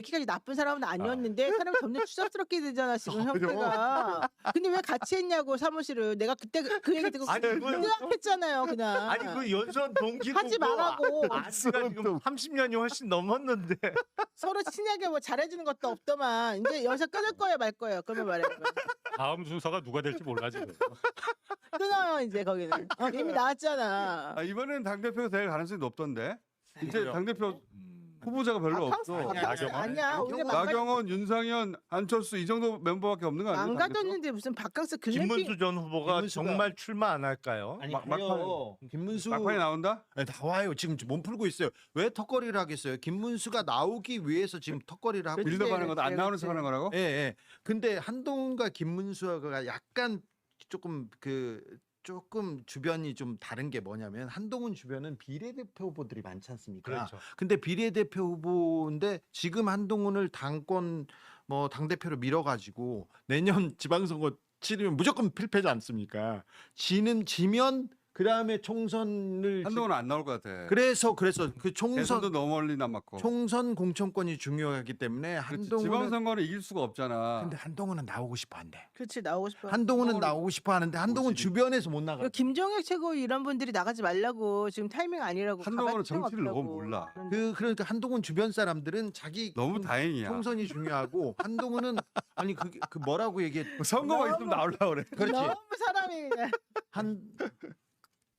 이렇게까지 나쁜 사람은 아니었는데 사람이 점점 추잡스럽게 되잖아 지금 형태가. 근데 왜 같이 했냐고 사무실을. 내가 그때 그 얘기 듣고 아니, 그건- 뜨악했잖아요 그냥. 아니 그 연수원 동기고 하지 말라고. 안지가 지금 30년이 훨씬 넘었는데. 서로 친하게 뭐 잘해주는 것도 없더만. 이제 여기서 끊을 거예요 말 거예요. 그러면 말해요. 다음 순서가 누가 될지 몰라 지금. 끊어요 이제 거기는. 이미 나왔잖아. 이번에는 당대표가 될 가능성이 높던데. 이제 그래요? 당대표 후보자가 별로 없어. 나경원? 아니야. 우리가 나경원, 윤상현, 안철수 이 정도 멤버밖에 없는 거 아니에요? 안 당대표? 가졌는데 무슨 바캉스 글램핑. 김문수 전 후보가 김문수가- 정말 출마 안 할까요? 아니 막- 가요. 김문수 막판에 나온다? 네, 나와요. 지금 몸 풀고 있어요. 왜 턱걸이를 하겠어요? 김문수가 나오기 위해서 지금 턱걸이를 하고 그치. 있어요. 빌드업 하는 거도 안 나오는 그치. 척 하는 거라고? 예, 예. 근데 한동훈과 김문수가 약간 조금 조금 주변이 좀 다른 게 뭐냐면 한동훈 주변은 비례대표 후보들이 많지 않습니까? 그렇죠. 근데 비례대표 후보인데 지금 한동훈을 당권 뭐 당대표로 밀어가지고 내년 지방선거 치르면 무조건 필패지 않습니까? 지면 그 다음에 총선을 한동훈은 안 나올 것 같아. 그래서 그 대선도 총선 너무 멀리 남았고. 총선 공천권이 중요하기 때문에 그렇지, 한동훈은 지방선거는 이길 수가 없잖아. 근데 한동훈은 나오고 싶어 한대. 그렇지 나오고 싶어. 한동훈은 나오고 싶어 하는데 한동훈 오십이. 주변에서 못 나가. 그리고 김종혁 최고 이런 분들이 나가지 말라고 지금 타이밍 아니라고. 한동훈은 가발 필요가 정치를 너무 없다고. 몰라. 그런데 그러니까 한동훈 주변 사람들은 자기 너무 다행이야. 총선이 중요하고 한동훈은 아니 그 뭐라고 얘기해? 선거만 있으면 나오려고 그래. 그렇지. 너무 사람이 그냥 한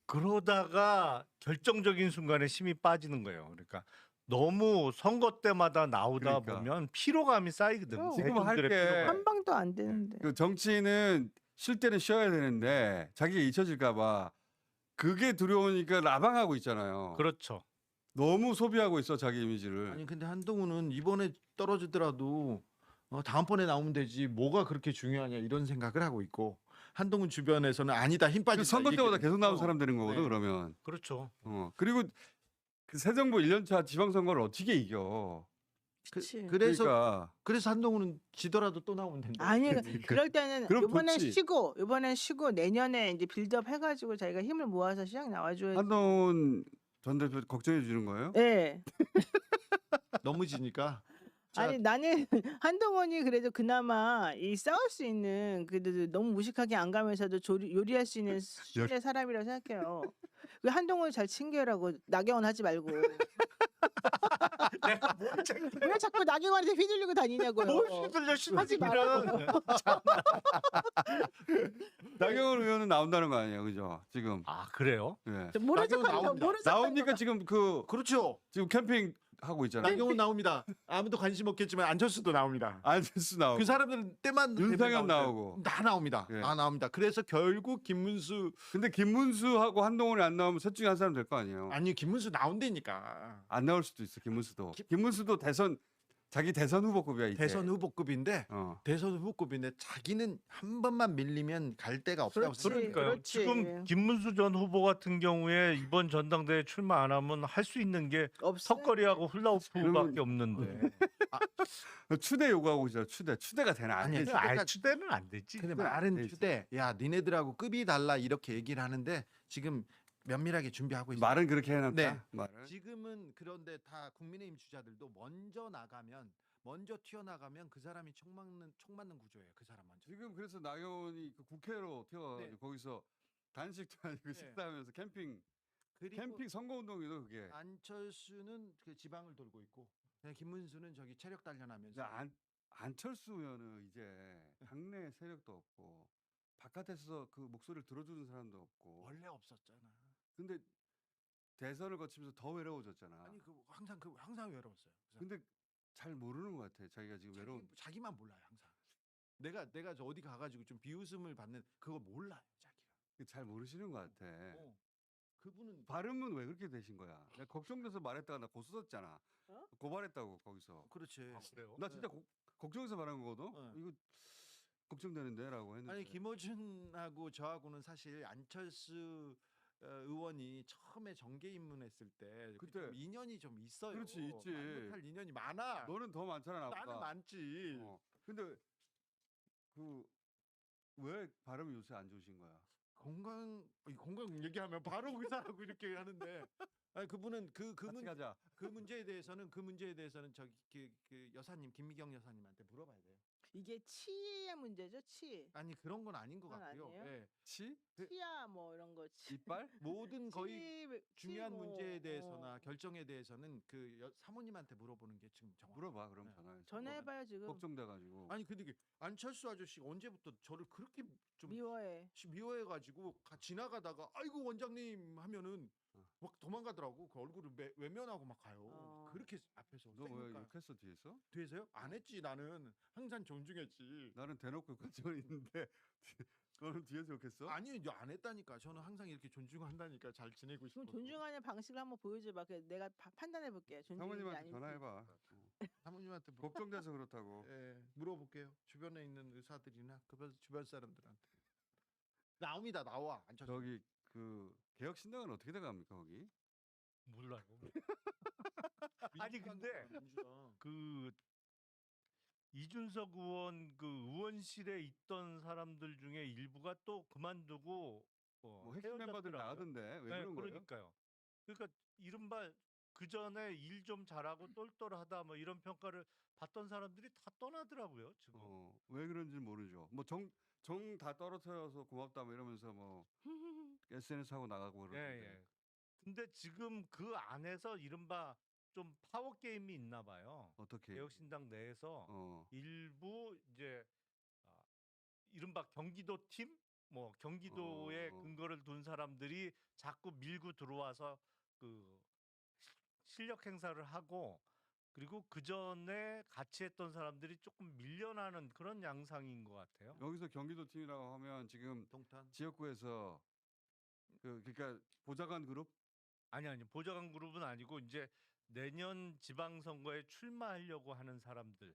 그러다가 결정적인 순간에 힘이 빠지는 거예요. 그러니까 너무 선거 때마다 나오다 그러니까. 보면 피로감이 쌓이거든. 지금 할 대중들의 게- 피로감. 한 방도 안 되는데. 그 정치인은 쉴 때는 쉬어야 되는데 자기가 잊혀질까봐 그게 두려우니까 라방하고 있잖아요. 그렇죠. 너무 소비하고 있어 자기 이미지를. 아니 근데 한동훈은 이번에 떨어지더라도 다음번에 나오면 되지 뭐가 그렇게 중요하냐 이런 생각을 하고 있고 한동훈 주변에서는 아니다 힘 그 빠진다. 선거 이 때마다 얘기를- 계속 나오는 어. 사람 되는 거거든 네. 그러면. 그렇죠. 그리고 그 새 정부 1년차 지방선거를 어떻게 이겨? 그치. 그래서 그러니까 한동훈은 지더라도 또 나오면 된다. 아니 그럴 때는 그럼 이번엔 좋지. 쉬고 내년에 이제 빌드업 해가지고 자기가 힘을 모아서 시장 나와줘야지. 한동훈 전 대표 걱정해 주는 거예요? 네. 너무 지니까. 자, 아니 나는 한동훈이 그래도 그나마 이 싸울 수 있는 그래도 너무 무식하게 안 가면서도 요리할 수 있는 수준의 사람이라고 생각해요. 왜 한동훈을 잘 챙겨라고 나경원 하지 말고. 왜 자꾸 나경원한테 휘둘리고 다니냐고요. 뭘 휘둘려 하지 말라고. 시들은. 나경원 의원은 나온다는 거 아니에요, 그죠? 지금. 아 그래요? 예. 모른 나경원 척하는 거 나옵니다. 모른 척. 나오니까 지금 그렇죠. 지금 캠핑 하고 있잖아. 나경원 나옵니다. 아무도 관심 없겠지만 안철수도 나옵니다. 안철수 나오고. 그 사람들은 때만 되면 윤상현 나오는데 나오고. 다 나옵니다. 예. 다 나옵니다. 그래서 결국 김문수 근데 김문수하고 한동훈이 안 나오면 셋 중에 한 사람 될 거 아니에요. 아니 김문수 나온다니까. 안 나올 수도 있어, 김문수도. 김문수도 자기 대선 후보급이야, 이제. 대선 후보급인데 어. 대선 후보급인데 자기는 한 번만 밀리면 갈 데가 없다고 그렇지. 생각해요. 그러니까요. 그렇지. 지금 김문수 전 후보 같은 경우에 이번 전당대회 출마 안 하면 할 수 있는 게 없어. 턱걸이하고 훌라후프밖에 그러면- 없는데. 추대 요구하고 있잖아, 추대. 추대가 되나? 안 아니, 되지. 추대가- 추대는 안 되지. 근데 그건 안 말은 되지. 주대 야 니네들하고 급이 달라 이렇게 얘기를 하는데 지금 면밀하게 준비하고 있어요. 말은 그렇게 해놨다. 네. 말은. 지금은 그런데 다 국민의힘 주자들도 먼저 튀어나가면 그 사람이 총 맞는 구조예요. 그 사람 먼저. 지금 그래서 나경원이 그 국회로 튀어가지고 네. 거기서 단식도 아니고 네. 식사하면서 캠핑 그리고 선거운동이도 그게. 안철수는 그 지방을 돌고 있고 그냥 김문수는 저기 체력 단련하면서 이제 안철수 의원은 이제 당내 세력도 없고 바깥에서 그 목소리를 들어주는 사람도 없고. 원래 없었잖아. 근데 대선을 거치면서 더 외로워졌잖아. 아니 항상 외로웠어요. 그 사람. 근데 잘 모르는 것 같아. 자기가 지금 외로운. 자기만 몰라요 항상. 내가 저 어디 가가지고 좀 비웃음을 받는 그거 몰라요 자기가. 잘 모르시는 것 같아. 그분은 발음은 왜 그렇게 되신 거야? 내가 걱정돼서 말했다가 나 고소 썼잖아. 어? 고발했다고 거기서. 그렇지. 그래요? 나 진짜 걱정해서 말한 거거든. 네. 이거 걱정되는데라고 했는데. 아니 김어준하고 저하고는 사실 안철수 의원이 처음에 정계 입문했을 때 그때 좀 인연이 좀 있어요. 그렇지, 있지. 할 인연이 많아. 너는 더 많잖아, 나보다. 나는 많지. 근데 그 왜 발음이 요새 안 좋으신 거야? 건강 얘기하면 바로 의사라고 이렇게 하는데 아니 그분은 같이 가자. 그 문제에 대해서는 저기 그 여사님 김미경 여사님한테 물어봐야 돼요. 이게 치의 문제죠, 치. 아니 그런 건 아닌 것 그건 같고요. 아니에요? 예. 치? 치아 뭐 이런 거. 치. 이빨? 모든 거의 치 중요한 뭐, 문제에 대해서나 어. 결정에 대해서는 그 사모님한테 물어보는 게 지금 정확. 물어봐 그럼 네. 전화해서. 전화해봐요 지금. 걱정돼가지고. 아니 근데 이게 안철수 아저씨가 언제부터 저를 그렇게 좀 미워해. 미워해가지고 지나가다가 아이고 원장님 하면은 어. 막 도망가더라고. 그 얼굴을 외면하고 막 가요. 어. 그렇게 앞에서 너 뭐 세니까. 욕했어 뒤에서? 뒤에서요? 안 했지. 나는 항상 존중했지. 나는 대놓고 욕한 있는데 너는 뒤에서 욕했어? 아니 이제 안 했다니까. 저는 항상 이렇게 존중한다니까. 잘 지내고 싶어. 그럼 존중하는 방식을 한번 보여줘봐. 그래서 내가 판단해볼게. 존중인지 사모님한테 아닌지. 전화해봐. 사모님한테 걱정돼서 그렇다고. 예, 물어볼게요. 주변에 있는 의사들이나 그 주변 사람들한테. 나옵니다. 나와. 안철수. 저기 그 개혁신당은 어떻게 돼갑니까 거기? 몰라요. 아니, 근데 민주당. 그 이준석 의원 그 의원실에 있던 사람들 중에 일부가 또 그만두고 뭐 핵심 멤버들 헤어졌더라고요. 나가던데 왜 네, 그런 거예요? 그러니까요. 그러니까 이른바 그 전에 일 좀 잘하고 똘똘하다 뭐 이런 평가를 받던 사람들이 다 떠나더라고요 지금. 왜 그런지 모르죠. 뭐 정 다 떨어뜨려서 고맙다 뭐 이러면서 뭐 SNS 하고 나가고 예, 그러던데. 예. 근데 지금 그 안에서 이른바 좀 파워 게임이 있나 봐요. 어떻게? 개혁신당 내에서 어. 일부 이제 아, 이른바 경기도 팀, 뭐 경기도에 어. 근거를 둔 사람들이 자꾸 밀고 들어와서 그 실력 행사를 하고 그리고 그 전에 같이 했던 사람들이 조금 밀려나는 그런 양상인 것 같아요. 여기서 경기도 팀이라고 하면 지금 동탄. 지역구에서 그러니까 보좌관 그룹 아니 보좌관 그룹은 아니고 이제 내년 지방선거에 출마하려고 하는 사람들,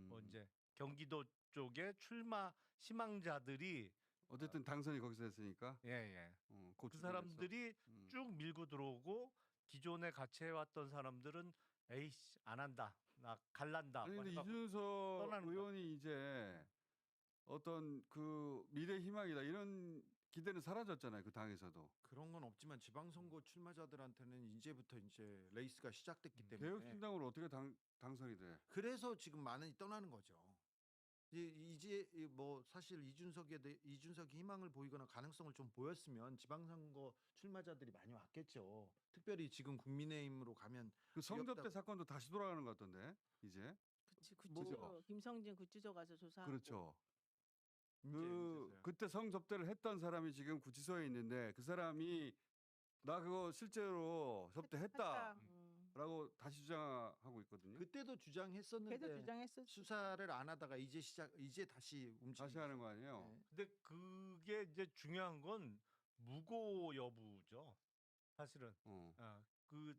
뭐 이제 경기도 쪽에 출마 희망자들이 어쨌든 당선이 거기서 했으니까 예. 그 그 사람들이 음. 쭉 밀고 들어오고 기존에 같이 해왔던 사람들은 에이씨 안 한다, 나 갈란다. 아니 뭐 근데 해갖고 이준석 떠나는 거야. 의원이 이제 어떤 그 미래 희망이다 이런 기대는 사라졌잖아요 그 당에서도. 그런 건 없지만 지방선거 출마자들한테는 이제부터 이제 레이스가 시작됐기 때문에 개혁신당으로 어떻게 당선이 돼? 그래서 지금 많이 떠나는 거죠. 이제 뭐 사실 이준석이 희망을 보이거나 가능성을 좀 보였으면 지방선거 출마자들이 많이 왔겠죠. 특별히 지금 국민의힘으로 가면 그 성접대 귀엽다고. 사건도 다시 돌아가는 것 같던데 이제. 그치 뭐- 구치소 김성진 구치소 가서 조사하고. 그렇죠. 문제였어요. 그때 성접대를 했던 사람이 지금 구치소에 있는데 그 사람이 나 그거 실제로 접대했다라고 했다. 다시 주장하고 있거든요. 그때도 주장했었는데 계속 주장했었지. 수사를 안 하다가 이제 다시 움직이고 다시 하는 거 아니에요? 네. 근데 그게 이제 중요한 건 무고 여부죠. 사실은 그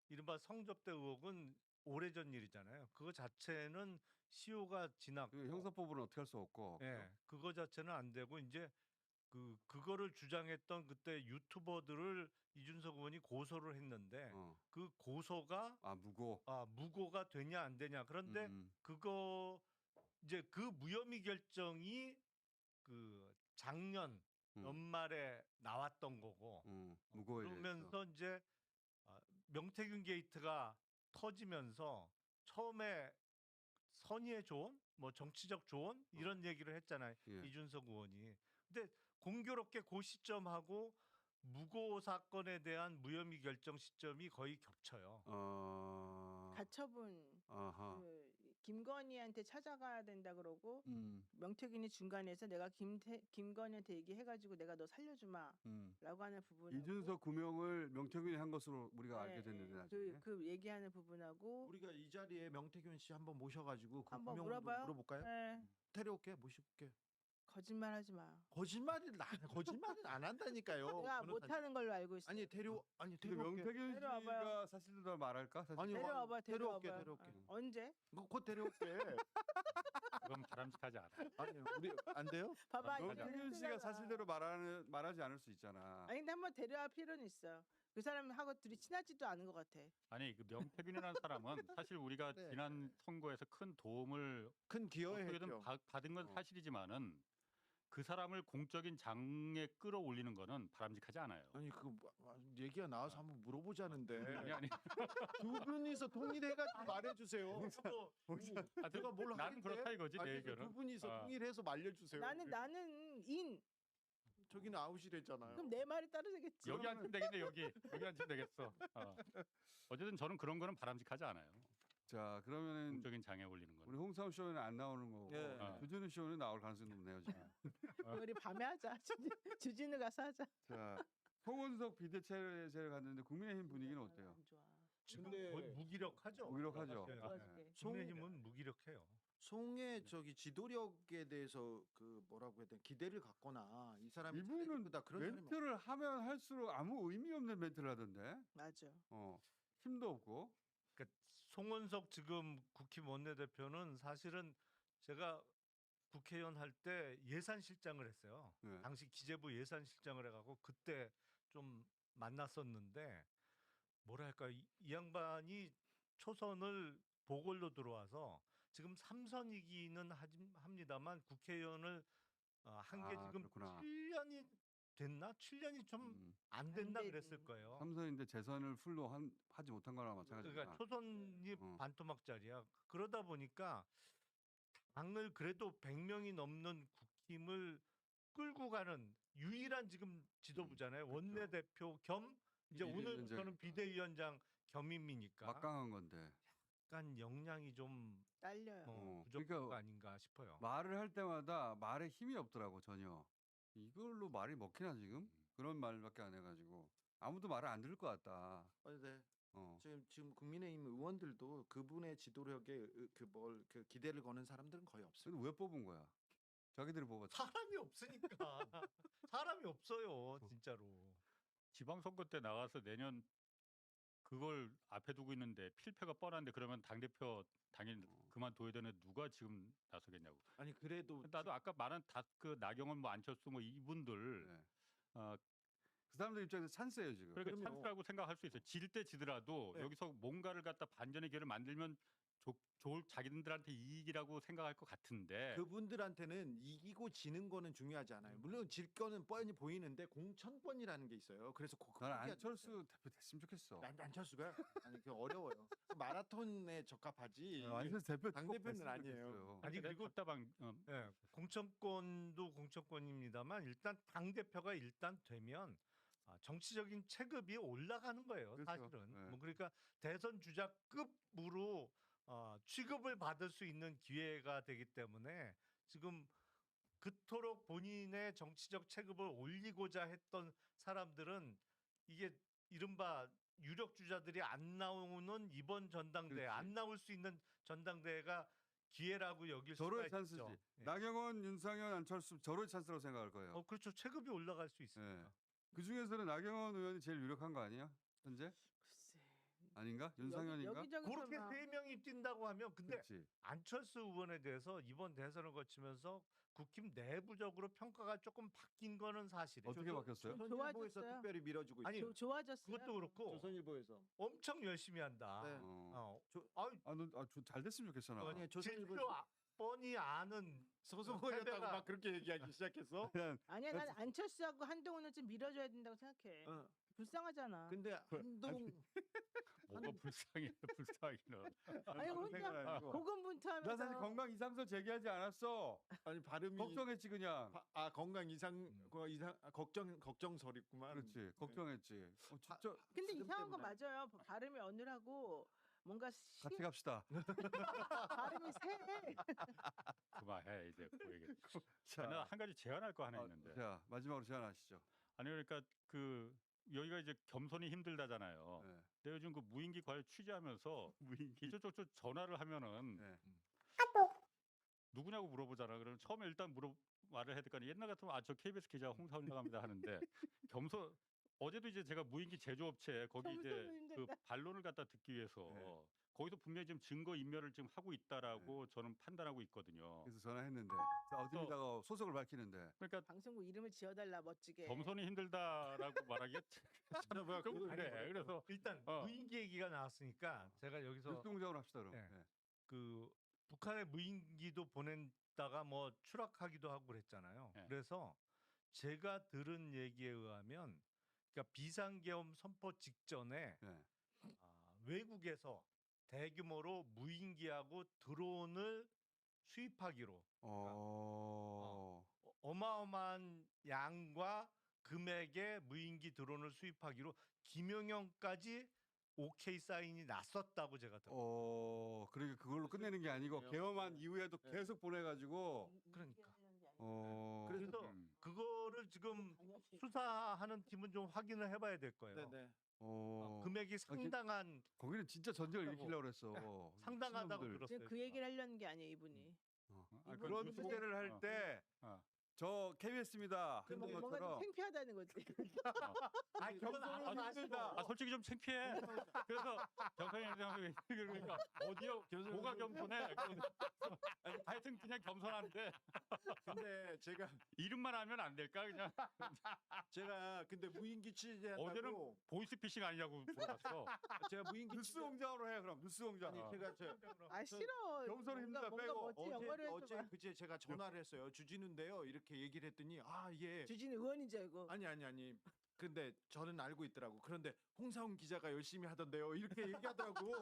이른바 성접대 의혹은 오래전 일이잖아요. 그거 자체는 시효가 지났고 그 형사법으로는 어떻게 할 수 없고. 예, 그거 자체는 안 되고 이제 그거를 주장했던 그때 유튜버들을 이준석 의원이 고소를 했는데 그 고소가 무고가 되냐 안 되냐. 그런데 그거 이제 그 무혐의 결정이 그 작년 연말에 나왔던 거고 무고에 그러면서 이제 명태균 게이트가 터지면서 처음에 선의의 조언, 뭐 정치적 조언 이런 얘기를 했잖아요. 예. 이준석 의원이. 근데 공교롭게 그 시점하고 무고 사건에 대한 무혐의 결정 시점이 거의 겹쳐요. 가처분 아하. 그 김건희한테 찾아가야 된다 그러고 음. 명태균이 중간에서 내가 김건희한테 얘기해가지고 내가 너 살려주마라고 하는 부분. 이준석 구명을 명태균이 한 것으로 우리가 알게 됐는데 나중에. 그 얘기하는 부분하고 우리가 이 자리에 명태균 씨 한번 모셔가지고 그 한번 구명도 물어봐요. 물어볼까요? 네. 데려올게 모실게. 거짓말하지 마. 거짓말은 안 한다니까요. 내가 저는 못하는 걸로 알고 있어. 아니 근데 데려올게. 명태균 데려와봐요. 씨가 사실대로 말할까? 사실. 아니, 데려와봐. 데려올게. 언제? 곧 데려올게. 그건 바람직하지 않아. 아니 우리 안 돼요? 봐봐. 이게 명태균 씨가 흔들잖아. 사실대로 말하지 않을 수 있잖아. 아니 근데 한번 데려와 필요는 있어. 그 사람하고 둘이 친하지도 않은 것 같아. 아니 그 명태균이라는 사람은 사실 우리가 네. 지난 선거에서 큰 도움을 큰 어떻게든 기여했죠. 받은 건 어. 사실이지만은 그 사람을 공적인 장에 끌어올리는 거는 바람직하지 않아요. 아니 얘기가 나와서 한번 물어보자는데 아니 아니. 두 분이서 통일해가지고 말해주세요. 아, 제가 뭘 나는 하겠대? 그렇다 이거지 아니, 내 두 의견은. 분이서 아. 통일해서 말려주세요. 나는 인. 저기는 아웃이랬잖아요. 그럼 내 말이 따르겠지. 여기 앉으면 되겠네 여기 앉으면 되겠어. 어쨌든 저는 그런 거는 바람직하지 않아요. 자, 그러면은 공적인 장에 올리는 거는. 우리 홍삼 쇼는 안 나오는 거고 예. 주진우 쇼는 나올 가능성이 높네요, 지금. 우리 밤에 하자. 주진우 가서 하자. 자, 송원석 비대체제를 갔는데 국민의힘 분위기는 어때요? 안 좋아. 지금 근데 거의 무기력하죠. 무기력하죠. 네. 좋아질게. 국민의힘은 무기력해요. 송의 저기 지도력에 대해서 그 뭐라고 해야 되나 기대를 갖거나 이 사람이 이분은 잘해주다 그런 사람이 멘트를 하면 할수록 아무 의미 없는 멘트를 하던데. 맞아. 힘도 없고. 그러니까 송원석 지금 국힘 원내대표는 사실은 제가 국회의원 할 때 예산실장을 했어요. 네. 당시 기재부 예산실장을 해갖고 그때 좀 만났었는데 뭐랄까 이 양반이 초선을 보궐로 들어와서 지금 3선이기는 합니다만 국회의원을 한 게 지금 그렇구나. 7년이 됐나? 7년이 좀 안 됐나 되지. 그랬을 거예요. 삼선인데 재선을 풀로 하지 못한 거나 마찬가지다. 그러니까 초선이 어. 반토막짜리야. 그러다 보니까 당을 그래도 100명이 넘는 국힘을 끌고 가는 유일한 지금 지도부잖아요. 원내대표 겸 이제 오늘 비대위원장. 저는 비대위원장 겸임이니까 막강한 건데. 약간 역량이 좀 딸려요. 부족한 그러니까 거 아닌가 싶어요. 말을 할 때마다 말에 힘이 없더라고 전혀. 이걸로 말이 먹히나 지금? 그런 말밖에 안 해가지고 아무도 말을 안 들을 것 같다. 네. 어. 지금 국민의힘 의원들도 그분의 지도력에 그 기대를 거는 사람들은 거의 없어요. 근데 왜 뽑은 거야? 자기들이 뽑았지. 사람이 없으니까 사람이 없어요 진짜로. 지방선거 때 나가서 내년 그걸 앞에 두고 있는데 필패가 뻔한데 그러면 당대표 당연히 그만둬야 되는데 누가 지금 나서겠냐고. 아니 그래도 나도 아까 말한 다 그 나경원 뭐 안철수 뭐 이분들 네. 어, 그 사람들 입장에서 찬스예요 지금. 그러니까 그럼요. 찬스라고 생각할 수 있어요. 질 때 지더라도 네. 여기서 뭔가를 갖다 반전의 기회를 만들면 좋을 자기들한테 이익이라고 생각할 것 같은데 그분들한테는 이기고 지는 거는 중요하지 않아요. 물론 질 거는 뻔히 보이는데 공천권이라는 게 있어요. 그래서 난 안철수 대표 됐으면 좋겠어. 안철수가 아니 그 어려워요. 마라톤에 적합하지. 안철수 대표 당 꼭 대표는 됐으면 아니에요. 좋겠어요. 아니 그래, 그리고 답답한 예, 공천권도 공천권입니다만 일단 당 대표가 일단 되면 정치적인 체급이 올라가는 거예요. 그렇죠. 사실은 네. 뭐 그러니까 대선 주자급으로 취급을 받을 수 있는 기회가 되기 때문에 지금 그토록 본인의 정치적 체급을 올리고자 했던 사람들은 이게 이른바 유력 주자들이 안 나오는 이번 전당대회 그렇지. 안 나올 수 있는 전당대회가 기회라고 여길 저로의 수가 찬스지. 있죠. 예. 나경원, 윤상현, 안철수 저로의 찬스라고 생각할 거예요. 그렇죠. 체급이 올라갈 수 있습니다. 예. 그 중에서는 나경원 의원이 제일 유력한 거 아니야? 현재? 글쎄. 아닌가? 윤상현인가? 여기저기서 그렇게 막 세 명이 뛴다고 하면 근데 그렇지. 안철수 의원에 대해서 이번 대선을 거치면서 국힘 내부적으로 평가가 조금 바뀐 거는 사실이에요. 어떻게 바뀌었어요? 조선일보에서 좋아졌어요. 특별히 밀어주고 있어요. 아니, 좋아졌어요. 그것도 그렇고 조선일보에서. 엄청 열심히 한다. 네. 잘 됐으면 좋겠어 나. 아니, 질표 조선일보에서 뻔히 아는 소송을했다고 패배가- 막 그렇게 얘기하기 시작했어. 그냥 아니야, 난 안철수하고 한동훈은 좀 밀어줘야 된다고 생각해. 불쌍하잖아. 근데 한동 뭐가 불쌍해 불쌍하기는. 아니 혼자 고군분투하면서. 나 사실 건강 이상서 제기하지 않았어. 아니 발음이 걱정했지 그냥. 건강 걱정설이구만. 그렇지. 걱정했지. 진짜 근데 지금 이상한 거 때문에. 맞아요. 발음이 어눌하고 뭔가 같이 갑시다. 발음이 세. 그만해 이제 그 얘기. 자, 나한 가지 제안할 거 하나 있는데. 자 마지막으로 제안하시죠. 아니 그러니까 그 여기가 이제 겸손이 힘들다잖아요. 네. 내가 요즘 그 무인기 과외 취재하면서 무인기. 저쪽 전화를 하면은 네. 누구냐고 물어보잖아. 그러면 처음에 일단 말을 해야 될거 아니야. 옛날 같으면 저 KBS 기자 홍사원이라고 합니다 하는데 겸손 어제도 이제 제가 무인기 제조업체 거기 이제 겸손은 그 힘들다. 반론을 갖다 듣기 위해서 네. 거기서 분명히 지금 증거 인멸을 지금 하고 있다라고 저는 판단하고 있거든요. 그래서 전화했는데 자, 어디다가 소속을 밝히는데 그러니까 방송국 이름을 지어달라 멋지게. 겸손이 힘들다라고 말하기가 좀 그래. 그래서 일단 어. 무인기 얘기가 나왔으니까 제가 여기서 뉴스 공장으로 합시다 그럼. 네. 네. 그 북한에 무인기도 보낸다가 뭐 추락하기도 하고 그랬잖아요. 네. 그래서 제가 들은 얘기에 의하면 그러니까 비상계엄 선포 직전에 네. 외국에서 대규모로 무인기하고 드론을 수입하기로 어마어마한 양과 금액의 무인기 드론을 수입하기로 김용현까지 오케이 사인이 났었다고 제가 들었어요. 그러니까 그걸로 끝내는 게 아니고 개엄한 이후에도 네. 계속 보내가지고 그러니까. 그래서 그거를 지금 수사하는 팀은 좀 확인을 해봐야 될 거예요. 네네. 금액이 상당한 거기는 진짜 전쟁을 일으키려고 그랬어. 상당하다고 미친놈들. 들었어요. 지금 그 얘기를 하려는 게 아니에요, 이분이. 그런 문제를 할 때 저 KBS입니다. 그 했던 뭔가 좀 것처럼 창피하다는 거지. 겸손은 아닙니다. 솔직히 좀 창피해. 그래서 경선이 그러니까 어디요? 뭐가 겸손해? 하여튼 그냥 겸손한데 근데 제가 이름만 하면 안 될까 그냥. 근데 무인기 취재한다고 어제는 보이스피싱 아니냐고 물어봤어. 제가 무인기 뉴스 공장으로 해 그럼 뉴스 공장. 아니 제가 아 싫어. 겸손 힘들다 뭔가 빼고. 멋진 영어를 어제 해줘봐. 그제 제가 전화를 했어요. 주진우인데요. 이렇게 얘기를 했더니 예. 주진 의원인 줄 알고. 아니. 근데 저는 알고 있더라고. 그런데 홍사훈 기자가 열심히 하던데요. 이렇게 얘기하더라고.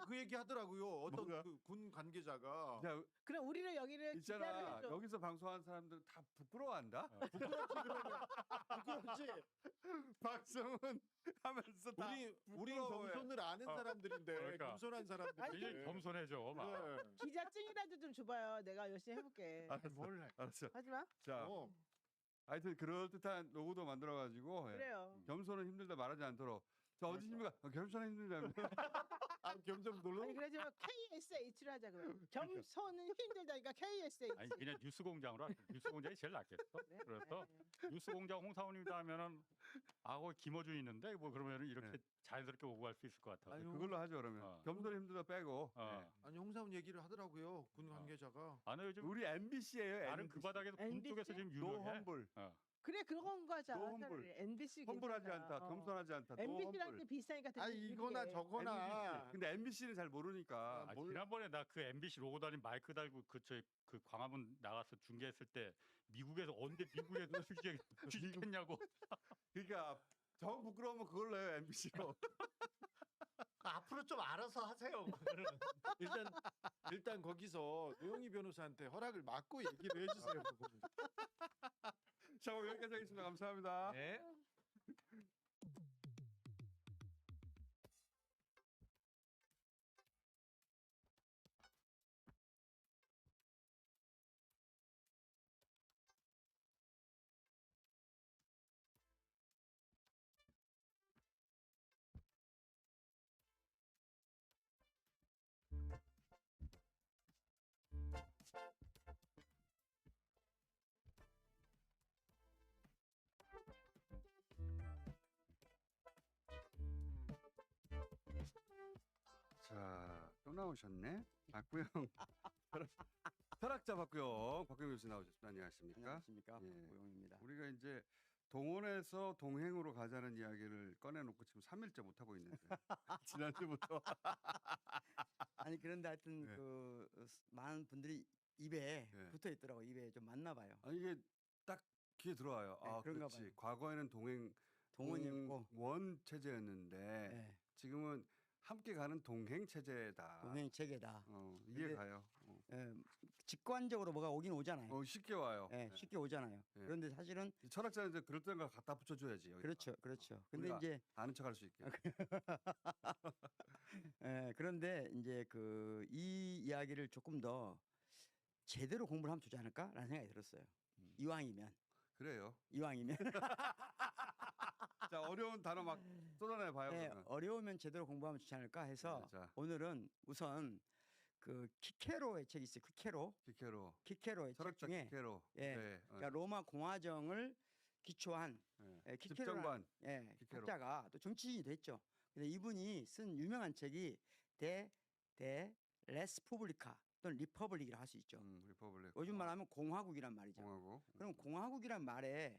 그 얘기 하더라고요. 어떤 뭐가? 그 군 관계자가. 자, 그럼 우리를 여기를 기자를 있잖아. 해줘. 여기서 방송하는 사람들 다 부끄러워한다. 부끄럽지. 방송은 하면서 다 우리 부끄러워해. 겸손을 아는 사람들인데 그러니까. 겸손한 사람들. 굉장히 겸손해져. 막. 기자증이라도 좀 줘봐요. 내가 열심히 해볼게. 알았어. 하지 마. 자, 하여튼 그럴 듯한 로고도 만들어가지고 그래요. 겸손은 힘들다 말하지 않도록. 자, 어디십니까? 겸손은 힘들다. 겸손 놀러. 아니 그러지만 KSH로 하자 그러면. 겸손은 힘들다니까 KSH. 아니 그냥 뉴스 공장으로 할게. 뉴스 공장이 제일 낫겠어. 네? 그래서 뉴스 공장 홍사원입니다 하면은 김어준 있는데 뭐 그러면은 이렇게 네. 자연스럽게 오고 갈 수 있을 것 같아. 아유. 그걸로 하죠 그러면. 겸손은 힘들다 빼고. 아니 홍사훈 얘기를 하더라고요. 군 관계자가. 나는 요즘 우리 MBC예요. 나는 그 바닥에서 군 MBC? 쪽에서 지금 노 유명해. 험불. 그래 그런 거 하자. 노 험불. 차라리. MBC 험불하지 괜찮다. 않다. 겸손하지 않다. 노 MBC랑 험불. 게 비슷하니까 되게 이거나 재밌게. 저거나. 근데 MBC는 잘 모르니까. 지난번에 나 그 MBC 로고 달린 마이크 달고 그 광화문 나가서 중계했을 때 미국에서 언제 미국에서 취직했냐고. 그러니까 정 부끄러우면 그걸로 해요 MBC로. 앞으로 좀 알아서 하세요. 그거는. 일단 거기서 노영희 변호사한테 허락을 받고 얘기를 해주세요. 그거는. 자, 오늘 여기까지 하겠습니다. 감사합니다. 네. 자, 또 나오셨네. 박구영. 철학자 박구영 교수 나오셨습니다. 안녕하십니까? 안녕하십니까. 예. 박구영입니다. 우리가 이제 동원에서 동행으로 가자는 이야기를 꺼내놓고 지금 3일째 못 하고 있는데 지난주부터. 아니 그런데 하여튼 네. 많은 분들이 입에 네. 붙어 있더라고. 입에 좀 맞나 봐요. 아니 이게 딱 귀에 들어와요. 네, 아, 그런가 그렇지. 봐요. 과거에는 동원이었고 원 체제였는데 네, 지금은 함께 가는 동행 체제다. 동행 체계다. 이해 근데- 가요. 예, 직관적으로 뭐가 오긴 오잖아요. 쉽게 와요. 예, 쉽게 오잖아요. 네. 그런데 사실은 철학자는 이제 그럴 때가 갖다 붙여줘야지. 여기다가. 그렇죠. 근데 우리가 이제 아는 척할 수 있게. 그런데 이제 이 이야기를 조금 더 제대로 공부를 하면 좋지 않을까라는 생각이 들었어요. 이왕이면 그래요. 이왕이면 자, 어려운 단어 막 쏟아내 봐요. 네, 그러면. 어려우면 제대로 공부하면 좋지 않을까 해서 네, 자, 오늘은 우선 그 키케로의 책이 있어요. 키케로의 책 철학자 중에 키케로. 예, 네, 그러니까 로마 공화정을 기초한 키케로라는 집정관. 키케로. 학자가 또 정치인이 됐죠. 근데 이분이 쓴 유명한 책이 데 레스푸블리카 또는 리퍼블릭이라 할 수 있죠. 리퍼블릭. 요즘 말하면 공화국이란 말이죠. 공화국. 그럼 공화국이란 말에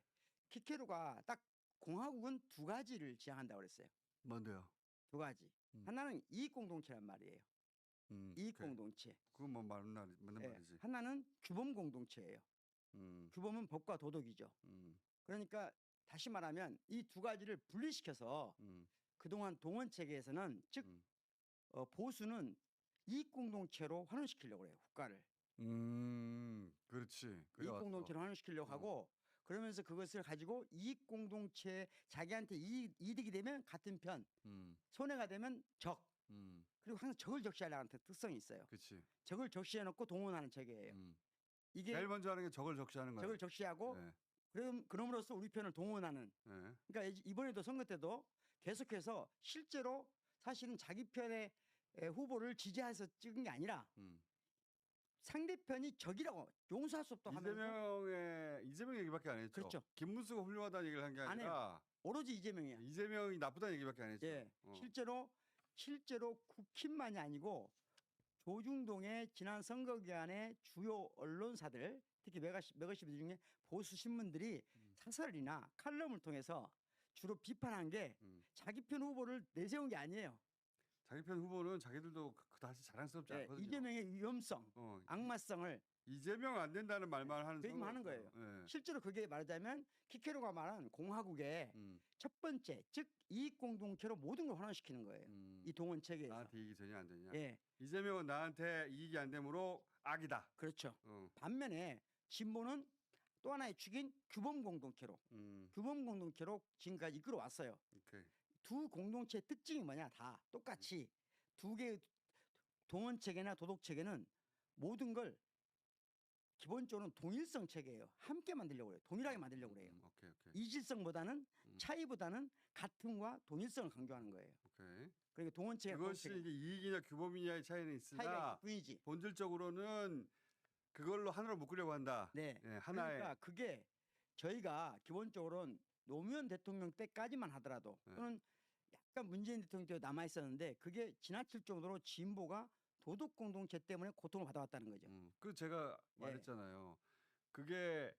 키케로가 딱 공화국은 두 가지를 지향한다고 그랬어요. 뭔데요? 두 가지. 음. 하나는 이익 공동체란 말이에요. 이익 오케이. 공동체. 그건 뭐 맞는 예, 말이지. 하나는 규범 공동체예요. 음, 규범은 법과 도덕이죠. 음, 그러니까 다시 말하면 이 두 가지를 분리시켜서 음, 그동안 동원 체계에서는 즉 음. 보수는 이익 공동체로 환원시키려고 해요. 국가를 그렇지. 이익 그래왔어. 공동체로 환원시키려고 어. 하고 그러면서 그것을 가지고 이익 공동체 자기한테 이득이 되면 같은 편, 음, 손해가 되면 적. 음, 그리고 항상 적을 적시하려는 특성이 있어요. 그렇지. 적을 적시해 놓고 동원하는 체계예요. 이게 제일 먼저 하는 게 적을 적시하는 거야. 적을 적시하고 네, 그럼으로써 우리 편을 동원하는. 네. 그러니까 이번에도 선거 때도 계속해서 실제로 사실은 자기 편의 후보를 지지해서 찍은 게 아니라 음. 상대편이 적이라고 용서할 수 없다고 하면서 이재명 얘기밖에 안 했죠. 그렇죠. 김문수가 훌륭하다는 얘기를 한 게 안 아니라 오로지 이재명이야. 이재명이 나쁘다는 얘기밖에 안 했죠. 예, 어. 실제로 국힘만이 아니고 조중동의 지난 선거 기간에 주요 언론사들 특히 메가시브 중에 보수 신문들이 사설이나 칼럼을 통해서 주로 비판한 게 음. 자기 편 후보를 내세운 게 아니에요. 자기 편 후보는 자기들도 다시 자랑스럽지 예, 않거든요. 이재명의 위험성, 어, 악마성을 이재명 안 된다는 말만 하는 그 얘기만 하는 선거였어요. 거예요. 예. 실제로 그게 말하자면 키케로가 말한 공화국의 음, 첫 번째 즉 이익 공동체로 모든 걸 환원시키는 거예요. 이 동원 체계에서. 나한테 이익이 되냐 안 되냐. 예, 이재명은 나한테 이익이 안 되므로 악이다. 그렇죠. 어. 반면에 진보는 또 하나의 축인 규범 공동체로 지금까지 이끌어 왔어요. 오케이. 두 공동체의 특징이 뭐냐? 다 똑같이 두 개의 동원 체계나 도덕 체계는 모든 걸 기본적으로는 동일성 체계예요. 함께 만들려고 해요. 동일하게 만들려고 해요. 오케이. 이질성보다는 음. 차이보다는 같음과 동일성을 강조하는 거예요. 오케이. 그러니까 동원 체계 그것이 이제 이익이냐 규범이냐의 차이는 차이가 있으나 있을 뿐이지. 본질적으로는 그걸로 하나로 묶으려고 한다. 네. 예, 하나의 그러니까 그게 저희가 기본적으로는 노무현 대통령 때까지만 하더라도 네. 또는 약간 문재인 대통령 때 남아 있었는데 그게 지나칠 정도로 진보가 도덕 공동체 때문에 고통을 받아왔다는 거죠. 그 제가 예. 말했잖아요. 그게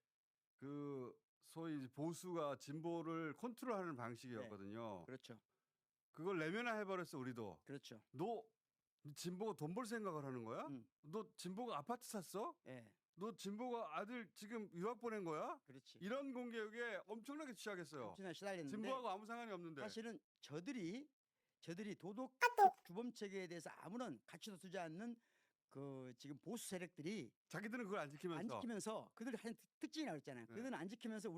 그 소위 보수가 진보를 컨트롤하는 방식이었거든요. 그렇죠. 그걸 내면화 해버렸어 우리도. 그렇죠. 너 진보가 돈 벌 생각을 하는 거야? 음. 너 진보가 아파트 샀어? 예. 너 진보가 아들 지금 유학 보낸 거야? 그렇지. 이런 공격에 엄청나게 취하겠어요. 지나 시달렸는데 진보하고 아무 상관이 없는데. 사실은 저들이 도덕 규범 체계에 대해서 아무런 가치도 두지 않는 그 지금 보수 세력들이 자기들은 그걸 안 지키면서. 안 지키면서 그들이 한 특징이라고 했잖아요. 네. 그들은 안 지키면서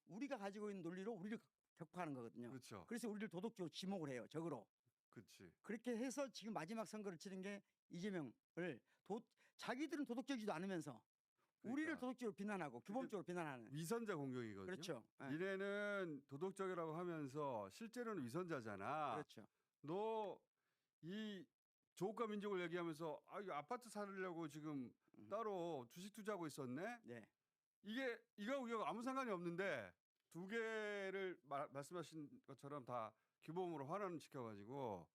우리가 가지고 있는 논리로 우리를 격파하는 거거든요. 그렇죠. 그래서 우리를 도덕적으로 지목을 해요. 적으로. 그렇지. 그렇게 해서 지금 마지막 선거를 치른 게 이재명을 자기들은 도덕적이지도 않으면서 우리를 그러니까. 도덕적으로 비난하고 규범적으로 비난하는. 위선자 공격이거든요. 그렇죠. 예. 니네는 도덕적이라고 하면서 실제로는 위선자잖아. 그렇죠. 너 이 조국과 민족을 얘기하면서 이 아파트 사려고 지금 따로 주식 투자하고 있었네. 네. 이거 아무 상관이 없는데 두 개를 말씀하신 것처럼 다 규범으로 환원시켜가지고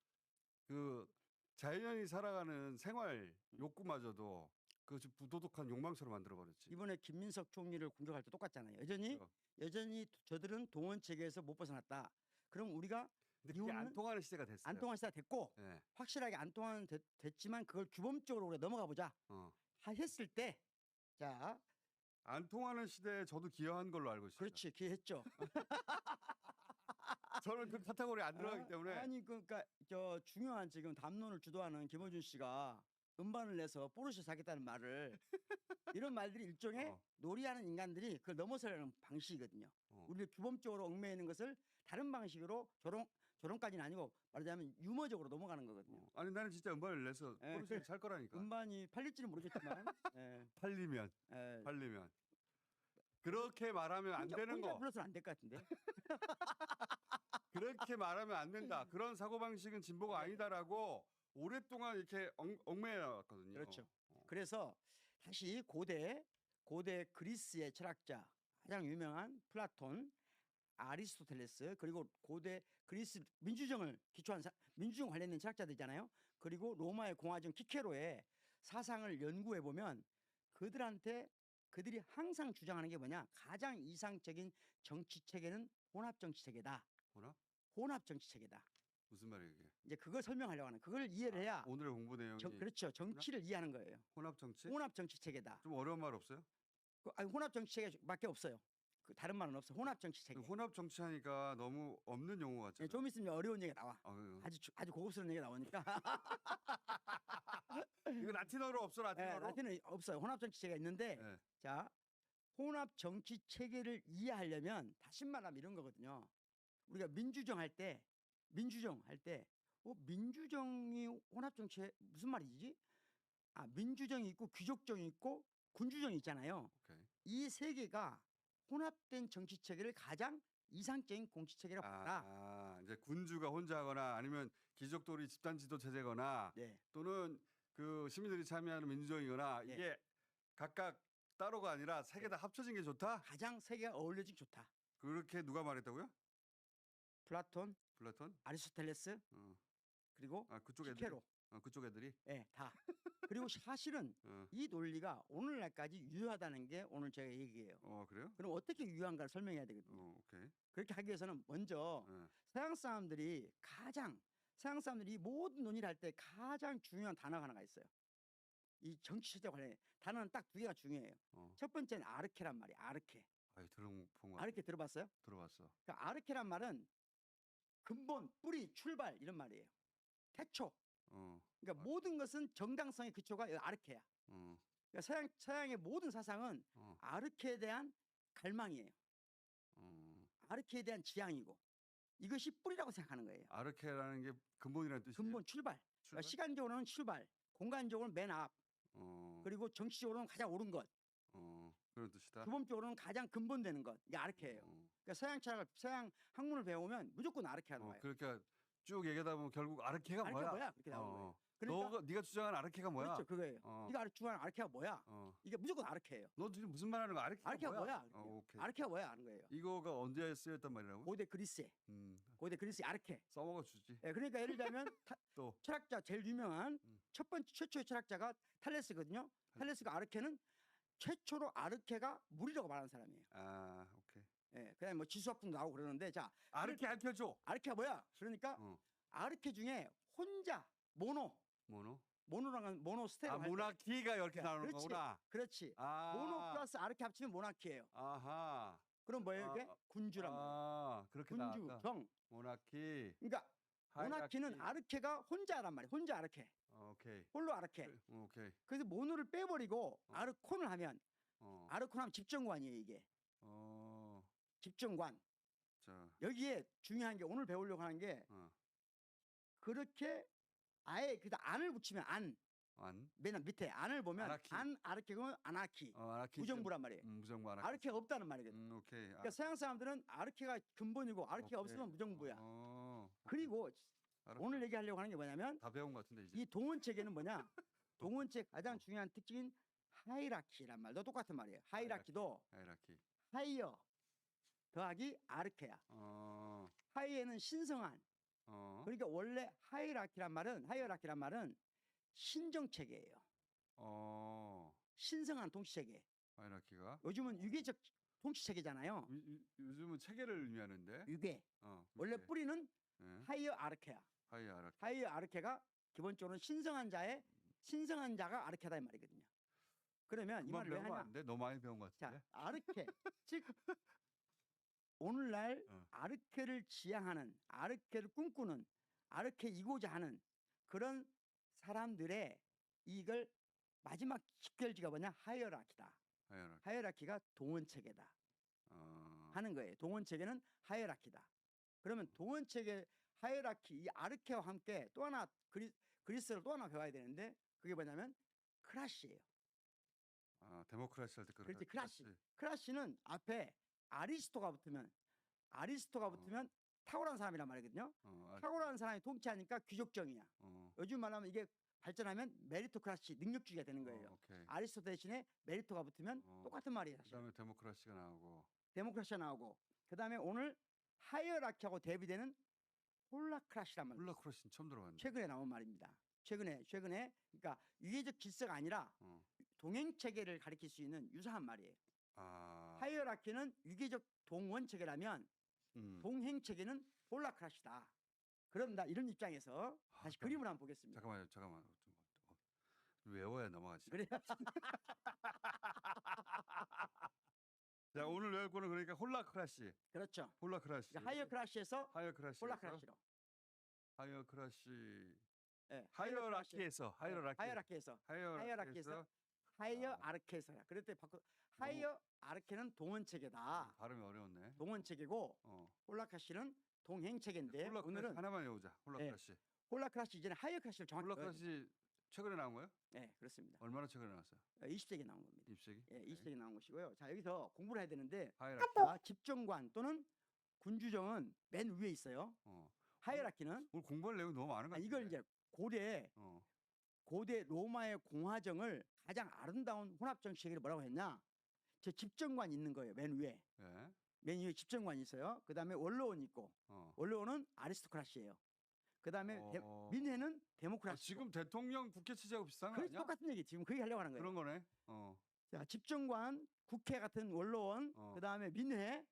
그 자연히 살아가는 생활 욕구마저도 그것이 부도덕한 욕망처럼 만들어버렸지. 이번에 김민석 총리를 공격할 때 똑같잖아요. 그렇죠. 여전히 저들은 동원 체계에서 못 벗어났다. 그럼 우리가 근데 그게 안 이후는 통하는 시대가 됐어요. 안 통한 시대가 됐고 네. 확실하게 안 통한 됐지만 그걸 규범적으로 우리가 넘어가 보자 했을 때 자, 안 통하는 시대에 저도 기여한 걸로 알고 있습니다. 그렇지 기회했죠. 저는 그 카테고리에 안 들어가기 때문에. 아니 그러니까 저 중요한 지금 담론을 주도하는 김어준 씨가 음반을 내서 포르쉐 사겠다는 말을 이런 말들이 일종의 놀이하는 인간들이 그걸 넘어서려는 방식이거든요. 우리를 규범적으로 얽매이는 것을 다른 방식으로 조롱까지는 아니고 말하자면 유머적으로 넘어가는 거거든요. 아니 나는 진짜 음반을 내서 예, 포르쉐를 살 거라니까. 음반이 팔릴지는 모르겠지만 예, 팔리면 예. 그렇게 말하면 안 되는 혼자 거. 불러서는 안 될 것 같은데. 그렇게 말하면 안 된다. 그런 사고 방식은 진보가 아니다라고 오랫동안 이렇게 얽매여 왔거든요. 그렇죠. 그래서 다시 고대 그리스의 철학자 가장 유명한 플라톤, 아리스토텔레스 그리고 고대 그리스 민주정을 기초한 민주정 관련된 철학자들이잖아요. 그리고 로마의 공화정 키케로의 사상을 연구해 보면 그들이 항상 주장하는 게 뭐냐? 가장 이상적인 정치 체계는 혼합 정치 체계다. 뭐라? 혼합 정치 체계다. 무슨 말이에요 이게? 이제 그걸 설명하려고 하는 그걸 이해를 해야 오늘의 공부 내용이 그렇죠. 정치를 이해하는 거예요. 혼합 정치? 혼합 정치 체계다. 좀 어려운 말 없어요? 혼합 정치 체계밖에 없어요. 그 다른 말은 없어. 혼합 정치 체계. 혼합 정치하니까 너무 없는 용어 예, 같잖아요. 좀 있으면 어려운 얘기 나와. 그 아주 고급스러운 얘기 나오니까. 이거 라틴어로 없어, 예, 라틴어로? 라틴은 없어요. 혼합 정치 체계가 있는데 네. 자 혼합 정치 체계를 이해하려면 다시 말하면 이런 거거든요. 우리가 민주정 할 때 민주정이 혼합 정치에 무슨 말이지? 민주정이 있고 귀족정이 있고 군주정이 있잖아요. 오케이. 이 세 개가 혼합된 정치 체계를 가장 이상적인 공치 체계라고 본다. 이제 군주가 혼자 하거나 아니면 귀족들이 집단 지도 체제거나 네. 또는 그 시민들이 참여하는 민주정이거나 네. 이게 각각 따로가 아니라 세 개 다 합쳐진 게 좋다? 가장 세 개가 어울려진 좋다. 그렇게 누가 말했다고요? 플라톤, 플라톤? 아리스토텔레스 그리고 그쪽 애들이? 시케로. 그쪽 애들이? 예, 다. 그리고 사실은 이 논리가 오늘날까지 유효하다는 게 오늘 제가 얘기해요. 그래요? 그럼 어떻게 유효한가를 설명해야 되거든요. 오케이. 그렇게 하기 위해서는 먼저 서양 사람들이 이 모든 논의를 할 때 가장 중요한 단어가 하나가 있어요. 이 정치 체제 관련해 단어는 딱 두 개가 중요해요. 첫 번째는 아르케란 말이에요. 아르케. 들어본 거 아르케 들어봤어요? 들어봤어. 그러니까 아르케란 말은 근본, 뿌리, 출발 이런 말이에요. 태초. 그러니까 모든 것은 정당성의 기초가 아르케야. 그러니까 서양의 모든 사상은 아르케에 대한 갈망이에요. 아르케에 대한 지향이고 이것이 뿌리라고 생각하는 거예요. 아르케라는 게 근본이라는 뜻이에요? 근본, 출발. 그러니까 시간적으로는 출발, 공간적으로는 맨 앞, 그리고 정치적으로는 가장 옳은 것, 그런 뜻이다. 규범적으로는 가장 근본되는 것. 이게 아르케예요. 그러니까 서양 학문을 배우면 무조건 아르케가 나와요. 그러니까 쭉 얘기하다 보면 결국 아르케가 아르케가 뭐야? 뭐야? 그렇게 나오는 거예요. 그러니까 네가 주장하는 아르케가 뭐야? 그렇죠, 그거예요. 네가 주장하는 아르케가 뭐야? 이게 무조건 아르케예요. 너 지금 무슨 말하는 거야? 아르케가 뭐야? 오케이. 아르케가 뭐야? 하는 거예요. 이거가 언제 쓰였단 말이라고? 고대 그리스에. 고대 그리스 아르케. 써먹어 주지. 예, 그러니까 예를 들면 또 철학자 제일 유명한 첫 번째 최초의 철학자가 탈레스거든요. 탈레스가 아르케는 최초로 아르케가 물이라고 말하는 사람이에요. 오케이. 예, 그다음에 뭐 지수학도 나오고 그러는데 자 아르케 알려줘. 아르케가 뭐야? 그러니까 아르케 중에 혼자 모노라는 모노 스테레오. 모나키가 이렇게 나오는 그렇지. 거구나. 그렇지. 모노 플러스 아르케 합치면 모나키예요. 아하. 그럼 뭐예요 이게? 군주란 말이에요. 그렇게 군주, 나왔다. 경. 모나키. 그러니까 모나키는 아르케가 혼자란 말이에요. 혼자 아르케. 오케이. 홀로 아르케. 오케이. 그래서 모노를 빼버리고 아르콘을 하면 아르콘 하면 집정관이에요 이게. 집정관. 자. 여기에 중요한 게 오늘 배우려고 하는 게 그렇게 아예 그다 안을 붙이면 맨 밑에 안을 보면 아나키. 아르케고 아나키. 아나키. 무정부란 말이에요. 무정부 아나키. 아르케가 없다는 말이거든요. 오케이. 그러니까 서양 사람들은 아르케가 근본이고 아르케가 오케이. 없으면 무정부야. 그리고 오늘 얘기하려고 하는 게 뭐냐면 다 배운 것 같은데 이제. 이 동원 체계는 뭐냐? 동원 체계 가장 중요한 특징인 하이라키란 말도 똑같은 말이에요. 하이라키도 하이라키. 하이어 더하기 아르케야. 하이에는 신성한. 그러니까 원래 하이라키란 말은 신정 체계예요. 신성한 통치 체계. 하이라키가. 요즘은 유계적 통치 체계잖아요. 요즘은 체계를 의미하는데. 유계. 원래 뿌리는 하이어 아르케야. 하이어 아르케가 기본적으로 신성한 자가 아르케다 이 말이거든요. 그러면 이 말을 왜 하냐? 너무 많이 배운 것 같은데. 자, 아르케. 즉 오늘날 아르케를 지향하는, 아르케를 꿈꾸는, 아르케이고자 하는 그런 사람들의 이걸 마지막 직결지가 뭐냐? 하이어라키다. 하이어라키가 동원 체계다. 하는 거예요. 동원 체계는 하이어라키다. 그러면 동원 체계 하이어라키 이 아르케와 함께 또 하나 그리스를 또 하나 배워야 되는데 그게 뭐냐면 크라시예요. 데모크라시 할 때 그렇지. 크라시는 앞에 아리스토가 붙으면 탁월한 사람이란 말이거든요. 탁월한 사람이 통치하니까 귀족정이야. 요즘 말하면 이게 발전하면 메리토크라시 능력주의가 되는 거예요. 아리스토 대신에 메리토가 붙으면 똑같은 말이에요. 사실. 그다음에 데모크라시가 나오고. 그다음에 오늘 하이어라키하고 대비되는 홀라크라시란 말이에요. 홀라크라시는 처음 들어봤는데. 최근에 나온 말입니다. 최근에 그러니까 유계적 질서가 아니라 동행 체계를 가리킬 수 있는 유사한 말이에요. 하이어라키는 유계적 동원 체계라면 동행 체계는 홀라크라시다. 그런다 이런 입장에서 다시 아, 그림을 한번 보겠습니다. 잠깐만요. 좀 외워야 넘어가지. 그래요? 자, 오늘 외울 거는 그러니까 홀라크라시. 그렇죠. 홀라크라시. 그러니까 하이어 클래스에서 하이어크라시. 홀라크라시로. 하이어크라시. 예, 하이어라키에서 하이어라키에서 하이어라키에서 하이어 아르케서야. 그랬더니 바꿔 하이어 아르케는 동원 체계다. 발음이 어려웠네. 동원 체계고 홀라크라시는 동행 체계인데 홀라크라시 오늘은 하나만 외우자. 홀라크라시. 홀라크라시 이제는 하이어 클래스를 정확히 홀라크라시 최근에 나온 거예요? 네, 그렇습니다. 얼마나 최근에 나왔어요? 20세기에 나온 겁니다. 20세기? 예, 20세기에 나온 것이고요. 자, 여기서 공부를 해야 되는데 하이라키. 자, 집정관 또는 군주정은 맨 위에 있어요. 하이어라키는 오늘 공부할 내용이 너무 많은 거 같아요. 이걸 이제 고대 로마의 공화정을 가장 아름다운 혼합정 체계를 뭐라고 했냐? 저 집정관이 있는 거예요. 맨 위에. 예. 맨 위에 집정관이 있어요. 그다음에 원로원이 있고 원로원은 아리스토크라시예요. 그다음에 민회는 데모크라시. 지금 대통령 국회 취재하고 비슷한 거 그래 아니야? 똑같은 얘기 지금 그 얘기 하려고 하는 거예요. 그런 거네. 자, 집정관, 국회 같은 원로원, 그다음에 민회,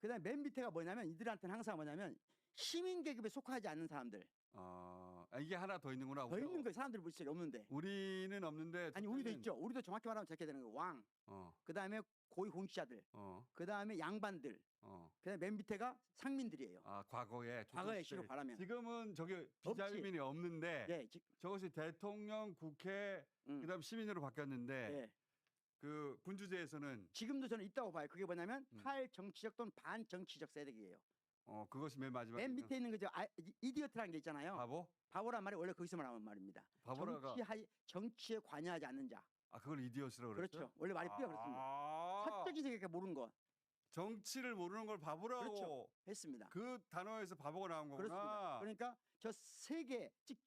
그다음에 맨 밑에가 뭐냐면 이들한테는 항상 뭐냐면 시민 계급에 속하지 않는 사람들. 이게 하나 더 있는구나. 더 있는 거예요. 사람들이 볼 수 없는데. 우리는 없는데. 아니 우리도 있죠. 우리도 정확히 말하면 저렇게 되는 거예요. 왕. 그다음에 고위 공직자들. 그다음에 양반들. 그다음에 맨 밑에가 상민들이에요. 과거에 시로 말하면. 지금은 저기 비자유민이 없는데. 네, 저것이 대통령, 국회, 그다음 시민으로 바뀌었는데. 네. 그 군주제에서는 지금도 저는 있다고 봐요. 그게 뭐냐면 탈정치적 또는 반정치적 세력이에요. 그것이 맨 마지막. 맨 밑에 있는 거죠. 이디어트라는 게 있잖아요. 바보란 말이 원래 거기서 말하는 말입니다. 바보라가 정치에 관여하지 않는 자. 그걸 이디엇이라고 그랬죠? 그렇죠. 원래 말이 뿌려 그렇습니다. 사적인 세계가 모르는 거. 정치를 모르는 걸 바보라고 그렇죠. 했습니다. 그 단어에서 바보가 나온 거구나. 그렇습니다. 그러니까 저 세 개, 즉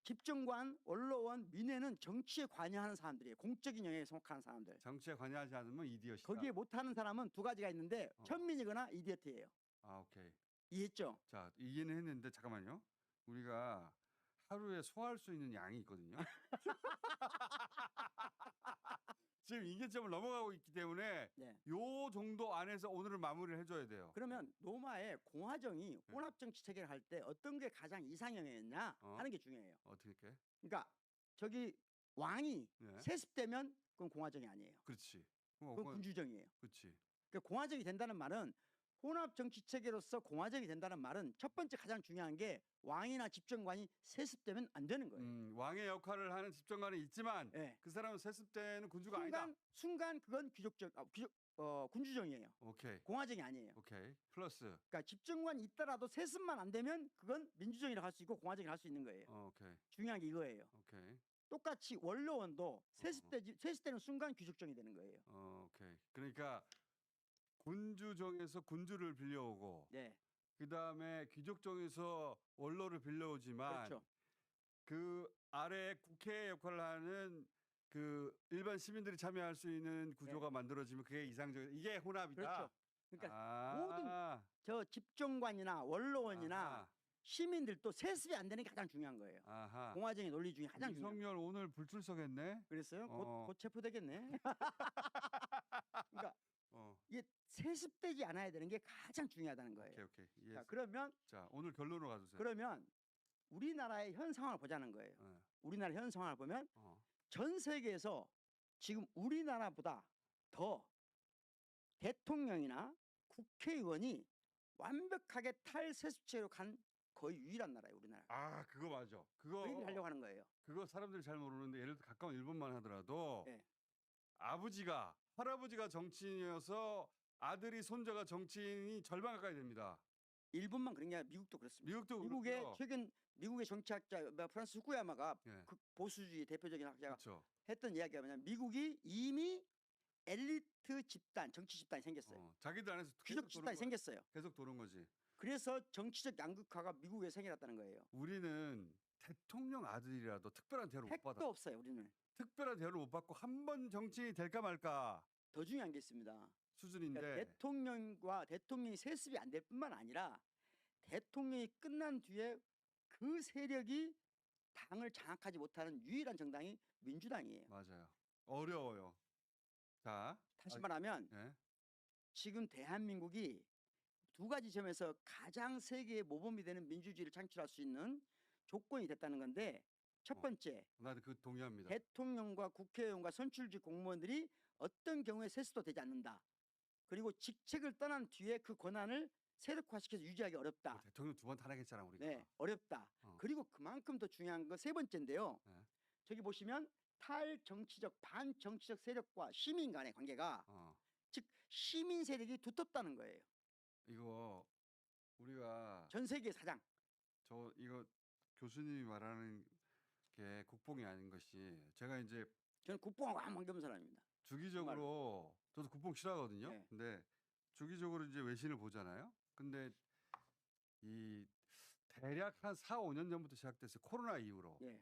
집정관, 원로원, 민회는 정치에 관여하는 사람들이에요. 공적인 영역에 속하는 사람들. 정치에 관여하지 않으면 이디엇이다. 거기에 못하는 사람은 두 가지가 있는데 천민이거나 이디어트예요. 오케이. 이해했죠? 자, 이해는 했는데 잠깐만요. 우리가 하루에 소화할 수 있는 양이 있거든요. 지금 임계점을 넘어가고 있기 때문에 요 정도 안에서 오늘은 마무리를 해줘야 돼요. 그러면 로마의 공화정이 혼합정치 체계를 할 때 어떤 게 가장 이상형이었냐 하는 게 중요해요. 어떻게? 그러니까 저기 왕이 세습되면 그건 공화정이 아니에요. 그렇지. 그건 군주정이에요. 그렇지. 그러니까 공화정이 된다는 말은 혼합정치 체계로서 공화정이 된다는 말은 첫 번째 가장 중요한 게 왕이나 집정관이 세습되면 안 되는 거예요. 왕의 역할을 하는 집정관이 있지만 그 사람은 세습되는 군주가 순간 그건 군주정이에요. 오케이. 공화정이 아니에요. 오케이. 플러스. 그러니까 집정관이 있더라도 세습만 안 되면 그건 민주정이라고 할 수 있고 공화정이라고 할 수 있는 거예요. 오케이. 중요한 게 이거예요. 오케이. 똑같이 원로원도 세습되는 순간 귀족정이 되는 거예요. 오케이. 그러니까 군주정에서 군주를 빌려오고 그다음에 귀족정에서 원로를 빌려오지만 그렇죠. 그 아래 국회 역할을 하는 그 일반 시민들이 참여할 수 있는 구조가 만들어지면 그게 이상적. 이게 혼합이다. 그렇죠. 그러니까 모든 저 집정관이나 원로원이나 시민들도 세습이 안 되는 게 가장 중요한 거예요. 공화정의 논리 중에 가장 중요한 거예요. 윤석열 오늘 불출석했네. 그랬어요? 곧 체포되겠네. 그러니까 이게 세습되지 않아야 되는 게 가장 중요하다는 거예요. 오케이. 자, 그러면 오늘 결론으로 가주세요. 그러면 우리나라의 현 상황을 보자는 거예요. 우리나라 현 상황을 보면 전 세계에서 지금 우리나라보다 더 대통령이나 국회의원이 완벽하게 탈세습체로 간 거의 유일한 나라예요, 우리나라. 그거 맞아. 그 얘기를 하려고 하는 거예요. 그거 사람들이 잘 모르는데 예를 들어 가까운 일본만 하더라도 할아버지가 정치인이어서 아들이 손자가 정치인이 절반 가까이 됩니다. 일본만 그런 게 아니라 미국도 그렇습니다. 미국의 최근 미국의 정치학자 프란스 후쿠야마가 그 보수주의 대표적인 학자가 했던 이야기가 뭐냐면 미국이 이미 엘리트 집단, 정치 집단이 생겼어요. 자기들 안에서 귀족 집단이 생겼어요. 계속 도는 거지. 그래서 정치적 양극화가 미국에 생겨났다는 거예요. 우리는 대통령 아들이라도 특별한 대우를 못 받아. 택도 없어요, 우리는. 특별한 대우를 못 받고 한 번 정치인이 될까 말까. 더 중요한 게 있습니다. 수준인데 그러니까 대통령이 세습이 안 될 뿐만 아니라 대통령이 끝난 뒤에 그 세력이 당을 장악하지 못하는 유일한 정당이 민주당이에요. 맞아요. 어려워요. 자, 다시 말하면 지금 대한민국이 두 가지 점에서 가장 세계의 모범이 되는 민주주의를 창출할 수 있는 조건이 됐다는 건데 첫 번째 나도 그 동의합니다. 대통령과 국회의원과 선출직 공무원들이 어떤 경우에 세수도 되지 않는다. 그리고 직책을 떠난 뒤에 그 권한을 세력화시켜서 유지하기 어렵다. 뭐 대통령 2번 탄핵했잖아 우리가. 네, 어렵다. 그리고 그만큼 더 중요한 건 세 번째인데요. 네. 저기 보시면 탈정치적 반정치적 세력과 시민 간의 관계가 즉 시민 세력이 두텁다는 거예요. 이거 우리가 전 세계 사상. 이거 교수님이 말하는 게 국뽕이 아닌 것이 제가 이제 저는 국뽕하고 안 반겨본 사람입니다. 주기적으로 저도 국뽕 싫어하거든요. 네. 근데 주기적으로 이제 외신을 보잖아요. 근데 이 대략 한 4, 5년 전부터 시작됐어요. 코로나 이후로. 예.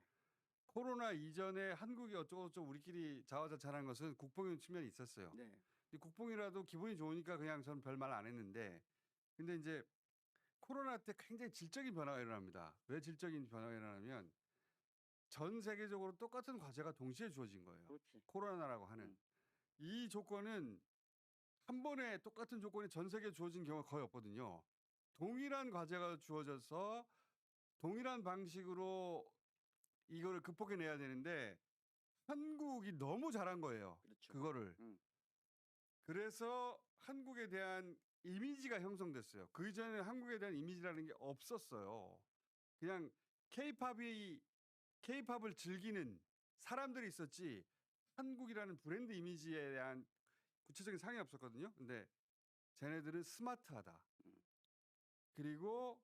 코로나 이전에 한국이 어쩌고저쩌고 우리끼리 자화자찬한 것은 국뽕의 측면이 있었어요. 네. 이 국뽕이라도 기분이 좋으니까 그냥 저는 별말 안 했는데 근데 이제 코로나 때 굉장히 질적인 변화가 일어납니다. 왜 질적인 변화가 일어나면 전 세계적으로 똑같은 과제가 동시에 주어진 거예요. 그렇지. 코로나라고 하는. 이 조건은 한 번에 똑같은 조건이 전 세계에 주어진 경우가 거의 없거든요. 동일한 과제가 주어져서 동일한 방식으로 이거를 극복해내야 되는데 한국이 너무 잘한 거예요. 그렇죠. 그거를. 그래서 한국에 대한 이미지가 형성됐어요. 그 이전에 한국에 대한 이미지라는 게 없었어요. 그냥 K-팝을 즐기는 사람들이 있었지 한국이라는 브랜드 이미지에 대한 구체적인 상이 없었거든요. 근데 쟤네들은 스마트하다. 그리고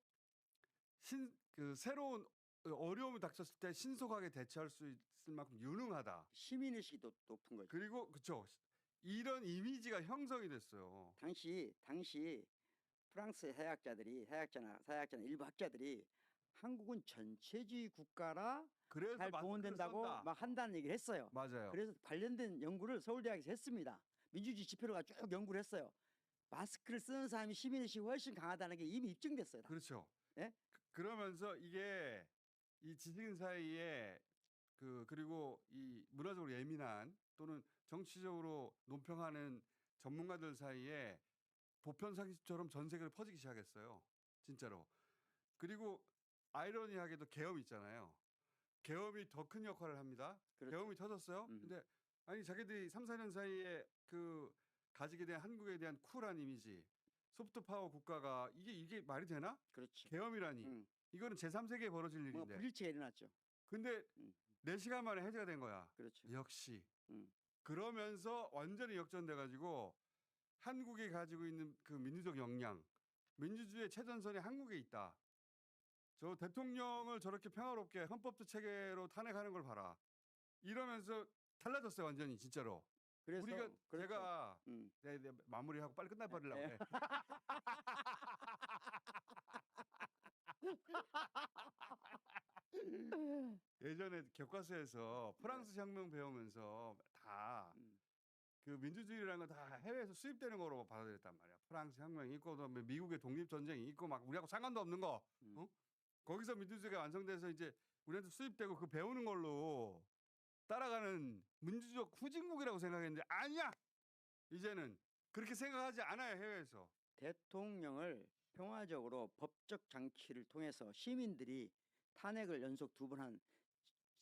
새로운 어려움이 닥쳤을 때 신속하게 대처할 수 있을 만큼 유능하다. 시민의식이 높은 거죠. 그리고 그쵸. 이런 이미지가 형성이 됐어요. 당시 프랑스 사회학자나 일부 학자들이 한국은 전체주의 국가라 그래서 잘 동원된다고 쓴다. 막 한다는 얘기를 했어요. 맞아요. 그래서 관련된 연구를 서울대학에서 했습니다. 민주주의 지표로가 쭉 연구를 했어요. 마스크를 쓰는 사람이 시민의식이 훨씬 강하다는 게 이미 입증됐어요. 그렇죠. 예? 그러면서 이게 이 지식인 사이에 그리고 이 문화적으로 예민한 또는 정치적으로 논평하는 전문가들 사이에 보편상식처럼 전 세계로 퍼지기 시작했어요. 진짜로. 그리고 아이러니하게도 계엄이 있잖아요. 계엄이 더 큰 역할을 합니다. 그렇죠. 계엄이 터졌어요. 근데 아니 자기들이 3, 4년 사이에 가지게 된 한국에 대한 쿨한 이미지, 소프트 파워 국가가 이게 말이 되나? 그렇죠. 계엄이라니. 이거는 제3세계에 벌어질 뭔가 일인데. 불일치가 일어났죠. 근데 4시간 만에 해제가 된 거야. 그렇죠. 역시. 그러면서 완전히 역전돼 가지고 한국이 가지고 있는 그 민주적 역량, 민주주의의 최전선이 한국에 있다. 저 대통령을 저렇게 평화롭게 헌법도 체계로 탄핵하는 걸 봐라. 이러면서 달라졌어요, 완전히 진짜로. 그래서 우리가 그렇죠. 제가 네, 마무리하고 빨리 끝나버리려고 해. 예전에 교과서에서 프랑스 혁명 배우면서 다 그 민주주의라는 거 다 해외에서 수입되는 거로 받아들였단 말이야. 프랑스 혁명이 있고 또 미국의 독립 전쟁이 있고 막 우리하고 상관도 없는 거. 거기서 민주주의가 완성돼서 이제 우리한테 수입되고 그 배우는 걸로 따라가는 민주적 후진국이라고 생각했는데 아니야. 이제는 그렇게 생각하지 않아요, 해외에서. 대통령을 평화적으로 법적 장치를 통해서 시민들이 탄핵을 연속 2번 한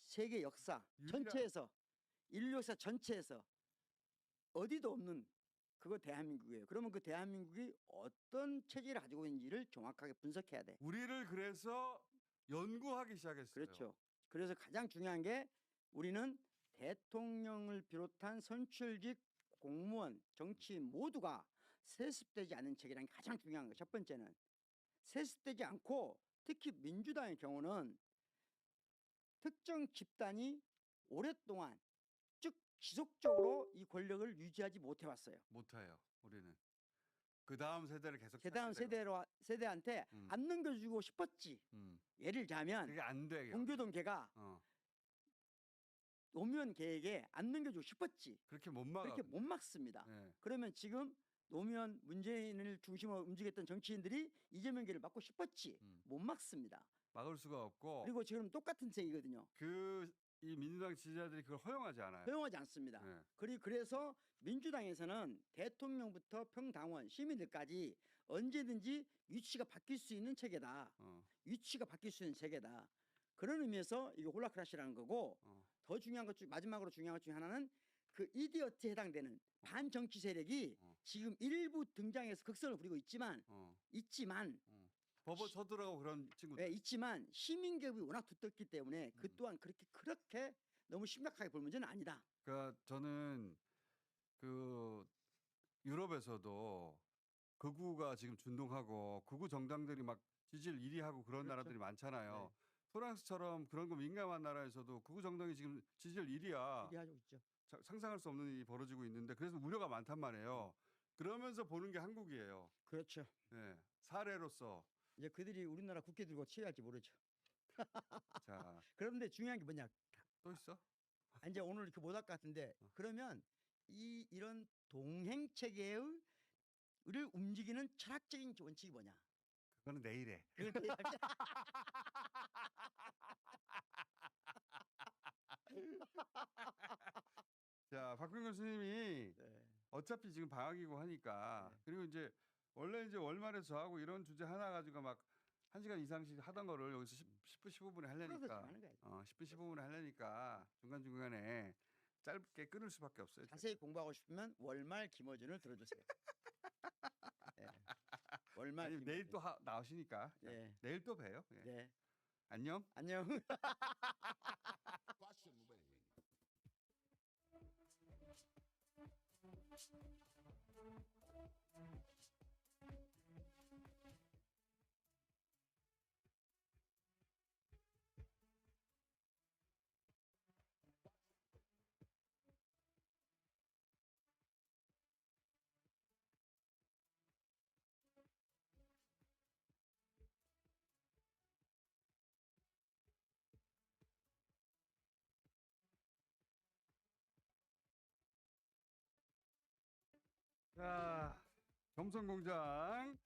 세계 역사 전체에서 인류 역사 전체에서 어디도 없는 그거 대한민국이에요. 그러면 그 대한민국이 어떤 체제를 가지고 있는지를 정확하게 분석해야 돼. 우리를 그래서 연구하기 시작했어요. 그렇죠. 그래서 가장 중요한 게 우리는 대통령을 비롯한 선출직 공무원, 정치인 모두가 세습되지 않은 체계라는 게 가장 중요한 거예요. 첫 번째는 세습되지 않고 특히 민주당의 경우는 특정 집단이 오랫동안 쭉 지속적으로 이 권력을 유지하지 못해왔어요. 못해요. 우리는. 그 다음 세대를 계속. 그 다음 세대한테 안 넘겨주고 싶었지. 예를 들자면 그게 안 돼. 공교동 개가 노무현 개에게 안 넘겨주고 싶었지. 그렇게 못 막아. 그렇게 못 막습니다. 네. 그러면 지금 노무현 문재인을 중심으로 움직였던 정치인들이 이재명 개를 막고 싶었지. 못 막습니다. 막을 수가 없고. 그리고 지금 똑같은 책이거든요. 그 이 민주당 지지자들이 그걸 허용하지 않아요. 허용하지 않습니다. 네. 그래서 민주당에서는 대통령부터 평당원, 시민들까지 언제든지 위치가 바뀔 수 있는 체계다. 위치가 바뀔 수 있는 체계다. 그런 의미에서 이게 홀라크라시라는 거고 더 중요한 것 중 마지막으로 중요한 것 중에 하나는 그 이디어트에 해당되는 반정치 세력이 지금 일부 등장해서 극성을 부리고 있지만 법을 서두르고 그런 친구들. 네, 있지만 시민 개입이 워낙 두텁기 때문에 그 또한 그렇게 너무 심각하게 볼 문제는 아니다. 그러니까 저는 그 유럽에서도 극우가 지금 준동하고 극우 정당들이 막 지지율 1위 하고 그런 그렇죠. 나라들이 많잖아요. 네. 프랑스처럼 그런 거 민감한 나라에서도 극우 정당이 지금 지지율 1위야. 얘기하고 있죠. 상상할 수 없는 일이 벌어지고 있는데 그래서 우려가 많단 말이에요. 그러면서 보는 게 한국이에요. 그렇죠. 네. 사례로서. 이제 그들이 우리나라 국회 들고 치유할지 모르죠. 자, 그런데 중요한 게 뭐냐? 또 있어? 이제 오늘 이렇게 못할 것 같은데 그러면 이런 동행 체계의 를 움직이는 철학적인 원칙이 뭐냐? 그거는 내일에. 그걸 자, 박근 교수님이 네. 어차피 지금 방학이고 하니까 네. 그리고 이제 원래 이제 월말에서 하고 이런 주제 하나 가지고 막 1시간 이상씩 하던 거를 여기서 10분 15분에 하려니까 하는 거야. 10분 15분에 하려니까 중간중간에 짧게 끊을 수밖에 없어요. 자세히 공부하고 싶으면 월말 김어준을 들어주세요. 네. 월말 아니, 내일 김어준. 또 나오시니까 자, 네. 내일 또 봬요. 예. 네. 안녕. 안녕. 자, 점성공장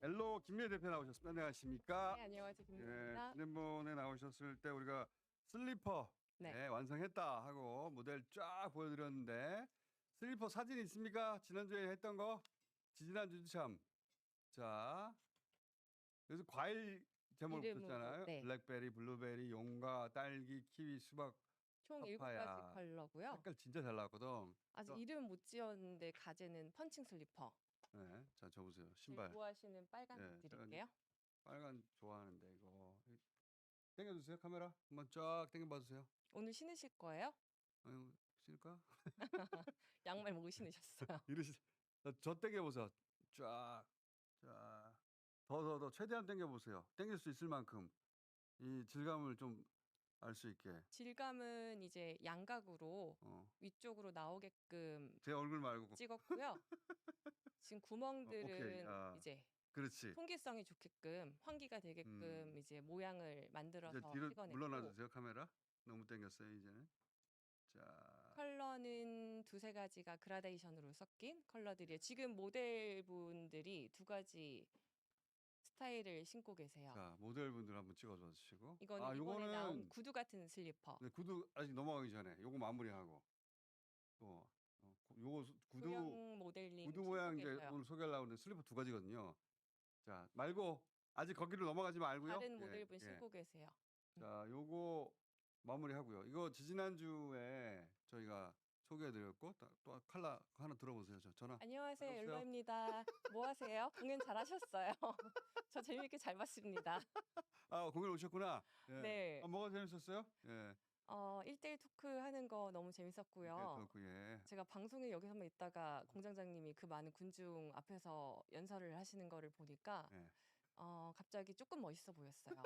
엘로 김미애 대표 나오셨습니다. 안녕하십니까? 네, 안녕하세요. 예, 김민입니다. 지난번에 나오셨을 때 우리가 슬리퍼 네. 완성했다 하고 모델 쫙 보여드렸는데 슬리퍼 사진 있습니까? 지난주에 했던 거? 지난주 참. 자, 그래서 과일 제목 이름으로, 붙잖아요. 네. 블랙베리, 블루베리, 용과, 딸기, 키위, 수박, 총 파파야. 7가지 컬러고요. 색깔 진짜 잘 나왔거든. 아직 또- 이름 못 지었는데 가제는 펀칭 슬리퍼. 네, 자, 저 보세요. 제일 신발. 좋아하시는 빨간 네, 드릴게요. 빨간 좋아하는데 이거 당겨주세요. 카메라 한번 쫙 당겨봐 주세요. 오늘 신으실 거예요? 아유, 싫을까? 양말 못 신으셨어요. 이러시. 저 당겨보세요. 쫙, 쫙. 더 최대한 당겨보세요. 당길 수 있을 만큼 이 질감을 좀 알 수 있게. 질감은 이제 양각으로 위쪽으로 나오게끔 제 얼굴 말고. 찍었고요. 지금 구멍들은 오케이. 이제 그렇지. 통기성이 좋게끔 환기가 되게끔 이제 모양을 이제 만들어서 뒤로 찍어냈고, 물러나주세요. 카메라. 너무 당겼어요 이제는. 자, 컬러는 2-3가지가 그라데이션으로 섞인 컬러들이에요. 지금 모델분들이 2가지 스타일을 신고 계세요. 자 모델분들 한번 찍어줘 주시고. 이거는 이번에 나온 구두 같은 슬리퍼. 네, 구두 아직 넘어가기 전에 요거 마무리하고 또 요거 구두 소형 모델님 구두 신고 모양 이제 계세요. 오늘 소개하려고 하는데 슬리퍼 2가지거든요. 자 말고 아직 거기로 넘어가지 말고요. 다른 예, 모델분 예. 신고 계세요. 자 요거 마무리하고요. 이거 지난주에 저희가 소개해드렸고 또 컬러 하나 들어보세요. 저 전화. 안녕하세요. 여보세요? 율라입니다. 뭐 하세요? 공연 잘하셨어요. 저 재밌게 잘 봤습니다. 아 공연 오셨구나. 예. 네. 뭐가 재밌었어요? 예. 1대1 토크 하는 거 너무 재밌었고요. 예. 제가 방송에 여기서만 있다가 공장장님이 그 많은 군중 앞에서 연설을 하시는 거를 보니까 예. 갑자기 조금 멋있어 보였어요.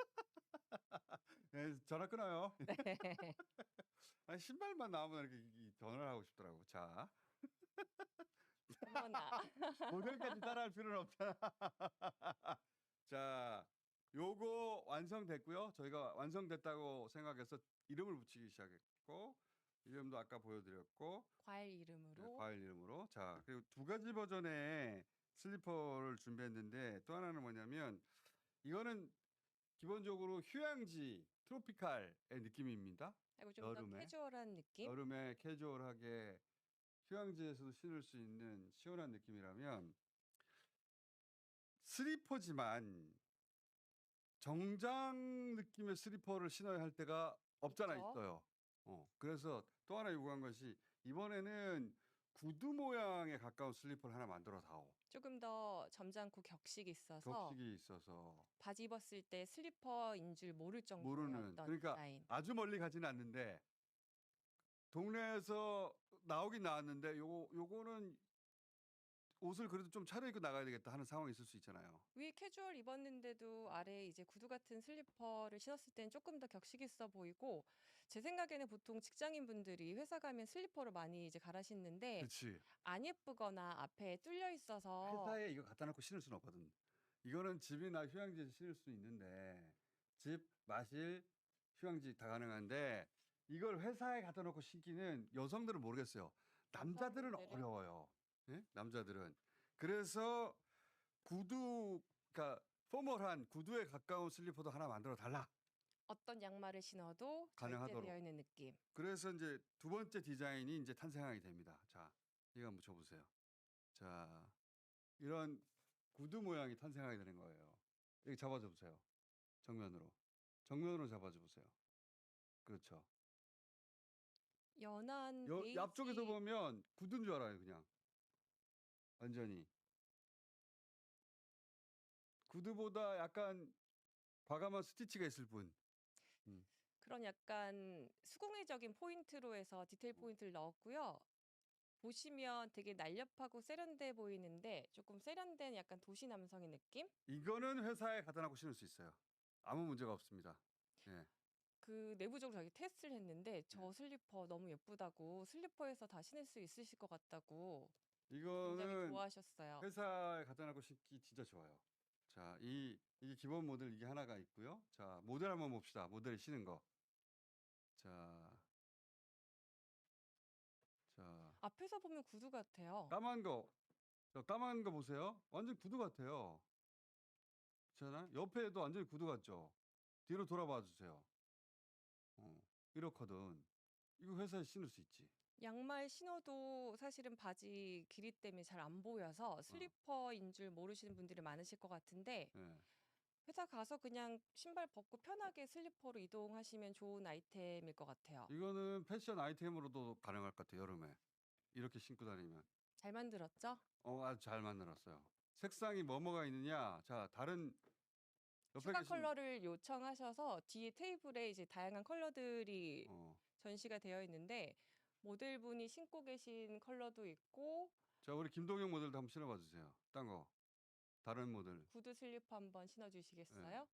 예, 전화 끊어요. 네. 아니, 신발만 나오면 이렇게 전화를 하고 싶더라고. 자. 어머나. 모델까지 따라할 필요는 없잖아. 자, 요거 완성됐고요. 저희가 완성됐다고 생각해서 이름을 붙이기 시작했고 이름도 아까 보여드렸고 과일 이름으로. 네, 과일 이름으로. 자, 그리고 2가지 버전의 슬리퍼를 준비했는데 또 하나는 뭐냐면 이거는 기본적으로 휴양지 트로피칼의 느낌입니다. 그리고 좀 더 여름에? 캐주얼한 느낌? 여름에 캐주얼하게 휴양지에서도 신을 수 있는 시원한 느낌이라면 슬리퍼지만 정장 느낌의 슬리퍼를 신어야 할 때가 없잖아 있죠. 있어요. 그래서 또 하나 요구한 것이 이번에는 구두 모양에 가까운 슬리퍼를 하나 만들어 다오. 조금 더 점잖고 격식이 있어서 격식이 있어서 바지 입었을 때 슬리퍼인 줄 모를 정도의 모르는 어떤 그러니까 디자인. 아주 멀리 가지는 않는데 동네에서 나오긴 나왔는데 요거는 옷을 그래도 좀 차려입고 나가야 되겠다 하는 상황이 있을 수 있잖아요. 위에 캐주얼 입었는데도 아래 이제 구두 같은 슬리퍼를 신었을 땐 조금 더 격식 있어 보이고 제 생각에는 보통 직장인 분들이 회사 가면 슬리퍼를 많이 이제 갈아 신는데 그렇지. 안 예쁘거나 앞에 뚫려 있어서 회사에 이거 갖다 놓고 신을 수는 없거든. 이거는 집이나 휴양지에서 신을 수 있는데 집, 마실, 휴양지 다 가능한데 이걸 회사에 갖다 놓고 신기는 여성들은 모르겠어요. 남자들은 남성분들은? 어려워요. 예? 남자들은. 그래서 구두, 그러니까 포멀한 구두에 가까운 슬리퍼도 하나 만들어 달라. 어떤 양말을 신어도 가능하도록. 절제되어 있는 느낌. 그래서 이제 두 번째 디자인이 이제 탄생하게 됩니다. 자, 이거 한번 줘보세요. 자, 이런 구두 모양이 탄생하게 되는 거예요. 여기 잡아줘 보세요. 정면으로. 정면으로 잡아줘 보세요. 그렇죠. 연한 베이지 앞쪽에서 보면 구두인 줄 알아요, 그냥. 완전히. 구두보다 약간 과감한 스티치가 있을 뿐. 그런 약간 수공예적인 포인트로 해서 디테일 포인트를 넣었고요. 보시면 되게 날렵하고 세련돼 보이는데 조금 세련된 약간 도시 남성의 느낌? 이거는 회사에 갖다 놓고 신을 수 있어요. 아무 문제가 없습니다. 예. 그 내부적으로 자기 테스트를 했는데 저 슬리퍼 너무 예쁘다고 슬리퍼에서 다 신을 수 있으실 것 같다고 굉장히 이거는 좋아하셨어요. 회사에 갖다 놓고 신기 진짜 좋아요. 자, 이게 기본 모델 이게 하나가 있고요. 자, 모델 한번 봅시다. 모델 신은 거. 자, 앞에서 보면 구두 같아요. 까만 거. 저 까만 거 보세요. 완전 구두 같아요. 그렇잖아? 옆에도 완전히 구두 같죠? 뒤로 돌아봐 주세요. 이렇거든. 이거 회사에 신을 수 있지. 양말 신어도 사실은 바지 길이 때문에 잘 안 보여서 슬리퍼인 줄 모르시는 분들이 많으실 것 같은데 예. 회사 가서 그냥 신발 벗고 편하게 슬리퍼로 이동하시면 좋은 아이템일 것 같아요. 이거는 패션 아이템으로도 가능할 것 같아요. 여름에. 이렇게 신고 다니면. 잘 만들었죠? 아주 잘 만들었어요. 색상이 뭐가 있느냐? 자, 다른 옆에 추가 계신 컬러를 요청하셔서 뒤에 테이블에 이제 다양한 컬러들이 전시가 되어 있는데 모델분이 신고 계신 컬러도 있고 자, 우리 김동영 모델도 한번 신어봐 주세요. 딴 거. 다른 모델. 구두 슬리퍼 한번 신어주시겠어요?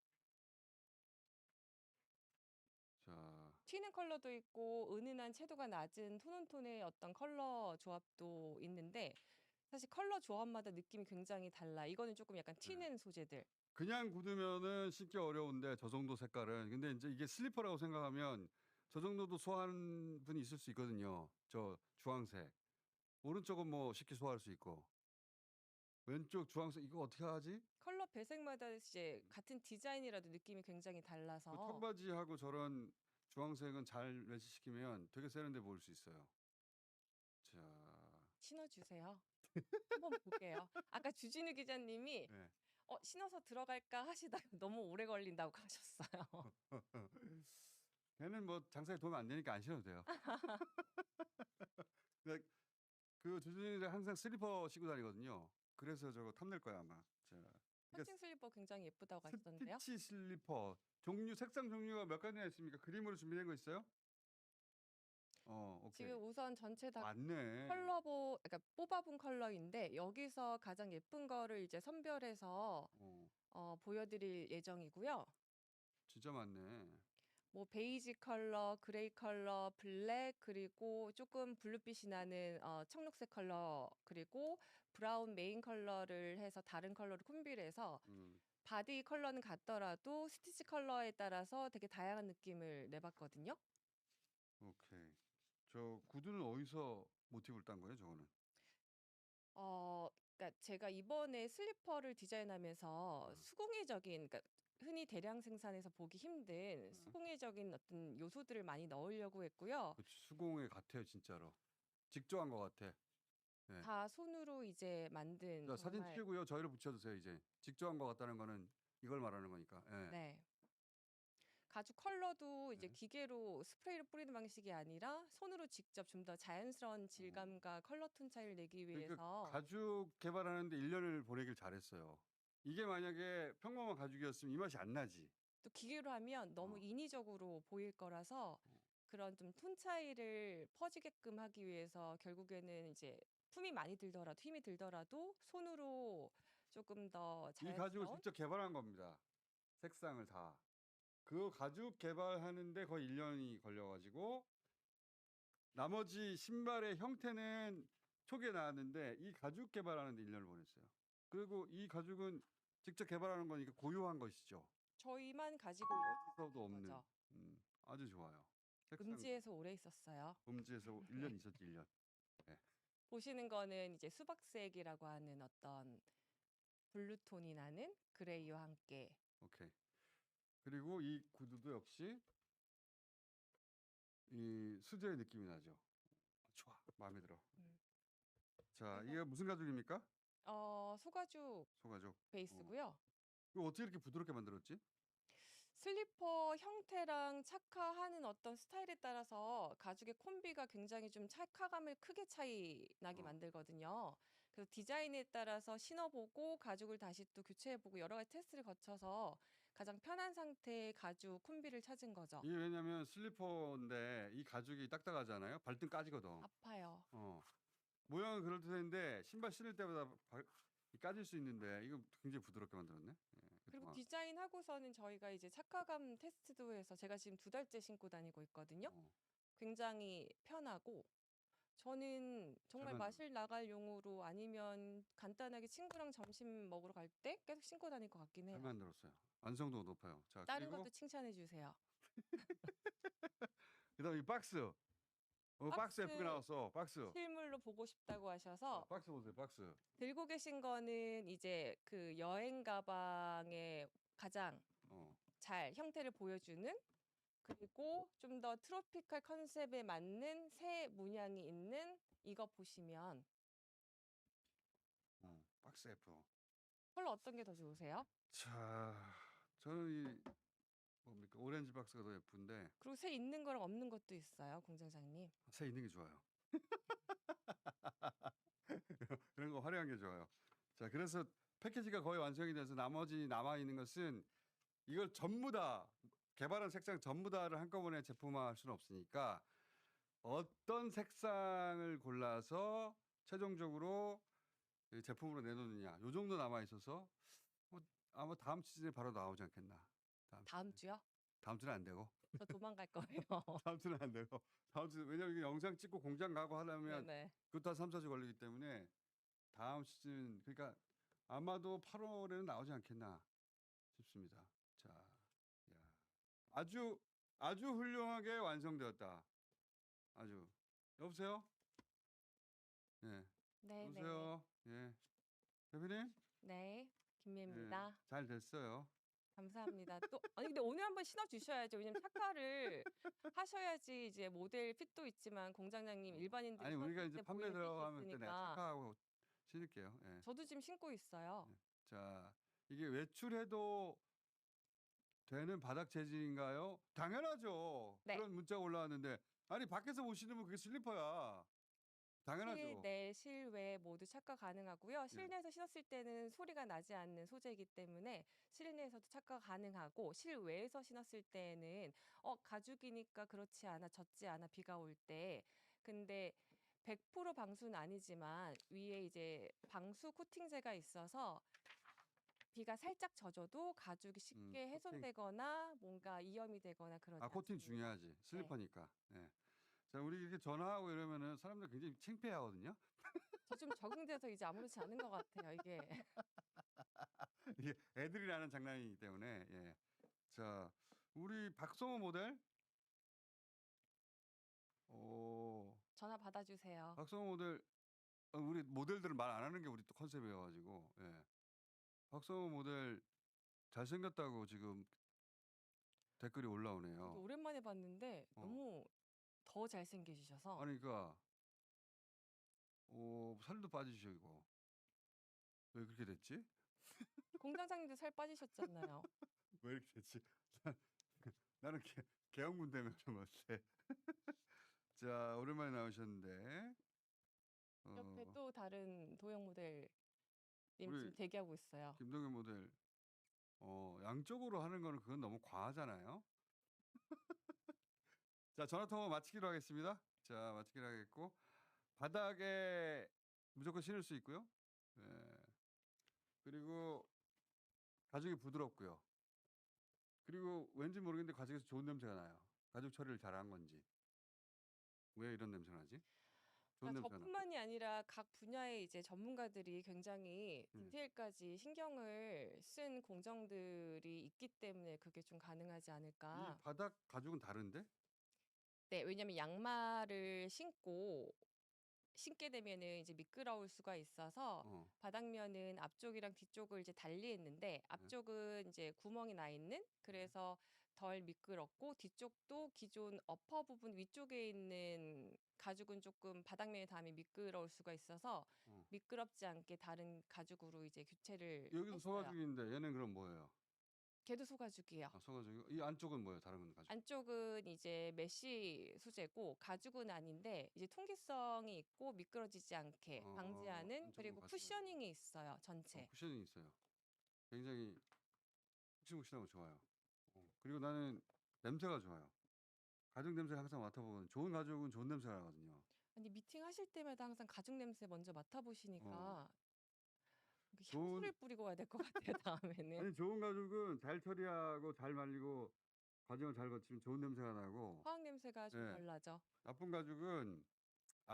자, 튀는 컬러도 있고 은은한 채도가 낮은 톤온톤의 어떤 컬러 조합도 있는데 사실 컬러 조합마다 느낌이 굉장히 달라. 이거는 조금 약간 튀는 소재들. 그냥 굳으면은 신기 어려운데 저 정도 색깔은. 근데 이제 이게 슬리퍼라고 생각하면 저 정도도 소화하는 분이 있을 수 있거든요. 저 주황색. 오른쪽은 뭐 쉽게 소화할 수 있고. 왼쪽 주황색 이거 어떻게 하지? 컬러 배색마다 이제 같은 디자인이라도 느낌이 굉장히 그 달라서 청바지하고 저런 주황색은 잘 매치시키면 되게 세련돼 보일 수 있어요. 자, 신어주세요. 한번 볼게요. 아까 주진우 기자님이 네. 신어서 들어갈까 하시다가 너무 오래 걸린다고 하셨어요. 걔는 뭐 장사에 도움 안 되니까 안 신어도 돼요. 근데 그 주진이가 항상 슬리퍼 신고 다니거든요. 그래서 저거 탐낼 거야 아마. 자, 퍼팅 슬리퍼 굉장히 예쁘다고 하시던데요. 스티치 슬리퍼 종류 색상 종류가 몇 가지나 있습니까? 그림으로 준비된 거 있어요? 오케이. 지금 우선 전체 다 맞네. 그러니까 뽑아본 컬러인데 여기서 가장 예쁜 거를 이제 선별해서 보여드릴 예정이고요. 진짜 많네. 뭐 베이지 컬러, 그레이 컬러, 블랙 그리고 조금 블루빛이 나는 청록색 컬러 그리고 브라운 메인 컬러를 해서 다른 컬러를 콤비를 해서 바디 컬러는 같더라도 스티치 컬러에 따라서 되게 다양한 느낌을 내봤거든요. 오케이. 저 구두는 어디서 모티브를 딴 거예요, 저거는? 그러니까 제가 이번에 슬리퍼를 디자인하면서 수공예적인, 그러니까 흔히 대량 생산해서 보기 힘든 수공예적인 어떤 요소들을 많이 넣으려고 했고요. 그 수공예 같아요, 진짜로. 직조한 것 같아. 네. 다 손으로 이제 만든 자, 사진 정말 찍고요. 저희를 붙여주세요. 이제 직조한 것 같다는 거는 이걸 말하는 거니까. 예. 네. 가죽 컬러도 이제 네. 기계로 스프레이를 뿌리는 방식이 아니라 손으로 직접 좀 더 자연스러운 질감과 컬러 톤 차이를 내기 그러니까 위해서 가죽 개발하는데 1년을 보내길 잘했어요. 이게 만약에 평범한 가죽이었으면 이 맛이 안 나지. 또 기계로 하면 너무 어. 인위적으로 보일 거라서 그런 좀 톤 차이를 퍼지게끔 하기 위해서 결국에는 이제 품이 많이 들더라도 힘이 들더라도 손으로 조금 더 이 가죽을 자연스러운 직접 개발한 겁니다. 색상을 다. 그 가죽 개발하는데 거의 1년이 걸려가지고 나머지 신발의 형태는 초기에 나왔는데 이 가죽 개발하는데 1년을 보냈어요. 그리고 이 가죽은 직접 개발하는 거니까 고유한 것이죠. 저희만 가지고 어디서도 있는 없는. 거죠. 아주 좋아요. 색상도. 음지에서 오래 있었어요. 음지에서 1년 있었지 1년. 보시는 거는 이제 수박색이라고 하는 어떤 블루톤이 나는 그레이와 함께 오케이. 그리고 이 구두도 역시 이 수제의 느낌이 나죠. 좋아. 마음에 들어. 자, 그래서- 이게 무슨 가죽입니까? 소가죽 소가죽. 베이스고요. 이거 어떻게 이렇게 부드럽게 만들었지? 슬리퍼 형태랑 착화하는 어떤 스타일에 따라서 가죽의 콤비가 굉장히 좀 착화감을 크게 차이 나게 어. 만들거든요. 그래서 디자인에 따라서 신어보고 가죽을 다시 또 교체해보고 여러 가지 테스트를 거쳐서 가장 편한 상태의 가죽 콤비를 찾은 거죠. 이게 왜냐면 슬리퍼인데 이 가죽이 딱딱하잖아요. 발등 까지거든. 아파요. 모양은 그럴듯한데 신발 신을 때보다 까질 수 있는데 이거 굉장히 부드럽게 만들었네. 그리고 그동안. 디자인하고서는 저희가 이제 착화감 테스트도 해서 제가 지금 2달째 신고 다니고 있거든요. 어. 굉장히 편하고 저는 정말 잘 마실 나갈 용으로 아니면 간단하게 친구랑 점심 먹으러 갈 때 계속 신고 다닐 것 같긴 잘 해요. 만들었어요. 완성도가 높아요. 자, 다른 그리고 것도 칭찬해 주세요. 그다음 이 박스. 박스 예쁘게 박스 나왔어. 박스. 실물로 보고 싶다고 하셔서 박스 보세요. 박스. 들고 계신 거는 이제 그 여행 가방의 가장 어. 잘 형태를 보여주는 그리고 좀 더 트로피칼 컨셉에 맞는 새 문양이 있는 이거 보시면 박스 예뻐. 컬러 어떤 게 더 좋으세요? 자, 저는 이 뭡니까 오렌지 박스가 더 예쁜데 그리고 새 있는 거랑 없는 것도 있어요, 공장장님. 새 있는 게 좋아요. 그런 거 화려한 게 좋아요. 자, 그래서 패키지가 거의 완성이 돼서 나머지 남아 있는 것은 이걸 전부 다 개발한 색상 전부 다를 한꺼번에 제품화할 수는 없으니까 어떤 색상을 골라서 최종적으로 이 제품으로 내놓느냐. 요 정도 남아 있어서 아마 다음 시즌에 바로 나오지 않겠나. 다음 주요? 다음 주는 안 되고. 저 도망갈 거예요. 다음 주는 안 되고. 다음 주 왜냐면 이게 영상 찍고 공장 가고 하려면 네네. 그것도 한 3, 4주 걸리기 때문에 다음 시즌 그러니까 아마도 8월에는 나오지 않겠나 싶습니다. 자, 야. 아주 훌륭하게 완성되었다. 아주. 여보세요? 네. 네네. 여보세요? 예. 대표님? 네, 예. 김미애입니다. 잘 됐어요. 감사합니다. 또 아니 근데 오늘 한번 신어 주셔야죠. 왜냐면 착화를 하셔야지 이제 모델 핏도 있지만 공장장님 일반인들이 아니 우리가 신었을 이제 때 판매 보이는 핏이 들어가면 때 내가 있으니까 착각하고 신을게요. 예. 저도 지금 신고 있어요. 자, 이게 외출해도 되는 바닥 재질인가요? 당연하죠. 네. 그런 문자가 올라왔는데 아니 밖에서 못 신으면 그게 슬리퍼야. 당연하죠. 실내, 실외 모두 착화 가능하고요. 실내에서 신었을 때는 소리가 나지 않는 소재이기 때문에 실내에서도 착화 가능하고 실외에서 신었을 때는 가죽이니까 그렇지 않아 젖지 않아 비가 올 때. 근데 100% 방수는 아니지만 위에 이제 방수 코팅제가 있어서 비가 살짝 젖어도 가죽이 쉽게 코팅. 훼손되거나 뭔가 이염이 되거나 그러지 코팅 않습니다. 중요하지. 슬리퍼니까. 예. 자, 우리 이렇게 전화하고 이러면은 사람들 굉장히 창피해하거든요. 저 좀 적응돼서 이제 아무렇지 않은 것 같아요, 이게. 이게 애들이 하는 장난이기 때문에. 예. 자, 우리 박성호 모델. 전화 받아주세요. 박성호 모델 우리 모델들은 말 안 하는 게 우리 또 컨셉이어가지고. 예. 박성호 모델 잘생겼다고 지금 댓글이 저도 올라오네요. 오랜만에 봤는데 어. 너무 더 잘생기셔서 아니 그러니까 살도 빠지시고 왜 그렇게 됐지? 공장장님도 살 빠지셨잖아요. 왜 이렇게 됐지? 나는 계엄군 때문에 그런 것 같아. 자, 오랜만에 나오셨는데 옆에 또 다른 도형 모델님 우리 지금 대기하고 있어요. 김동현 모델 양쪽으로 하는 거는 그건 너무 과하잖아요. 자, 전화 통화 마치기로 하겠습니다. 자, 마치기로 하겠고 바닥에 무조건 신을 수 있고요. 예. 그리고 가죽이 부드럽고요. 그리고 왠지 모르겠는데 가죽에서 좋은 냄새가 나요. 가죽 처리를 잘한 건지. 왜 이런 냄새가 나지? 좋은 그러니까 냄새가 나. 저뿐만이 아니라 각 분야의 이제 전문가들이 굉장히 디테일까지 신경을 쓴 공정들이 있기 때문에 그게 좀 가능하지 이 않을까. 바닥 가죽은 다른데? 네, 왜냐면 양말을 신게 되면은 이제 미끄러울 수가 있어서 어. 바닥면은 앞쪽이랑 뒤쪽을 이제 달리 했는데 앞쪽은 이제 구멍이 나 있는 그래서 덜 미끄럽고 뒤쪽도 기존 어퍼 부분 위쪽에 있는 가죽은 조금 바닥면에 닿으면 미끄러울 수가 있어서 어. 미끄럽지 않게 다른 가죽으로 이제 교체를 여기도 했어요. 소가죽인데 얘는 그럼 뭐예요? 걔도 소가죽이에요. 아, 소가죽이. 이 안쪽은 뭐예요? 다른 건 가죽. 안쪽은 이제 메쉬 소재고 가죽은 아닌데 이제 통기성이 있고 미끄러지지 않게 방지하는 안쪽은 그리고 가죽은 쿠셔닝이 있어요 전체. 쿠셔닝이 있어요. 굉장히 푹신푹신하고 좋아요. 그리고 나는 냄새가 좋아요. 가죽 냄새 항상 맡아보면 좋은 가죽은 좋은 냄새가 나거든요. 아니 미팅 하실 때마다 항상 가죽 냄새 먼저 맡아보시니까 이렇게 좋은- 향수를 뿌리고 와야 될 것 같아요 다음에는. 아니 좋은 가죽은 잘 처리하고 잘 말리고 과정을 잘 거치면 좋은 냄새가 나고 화학 냄새가 좀 예. 덜 나죠. 나쁜 가죽은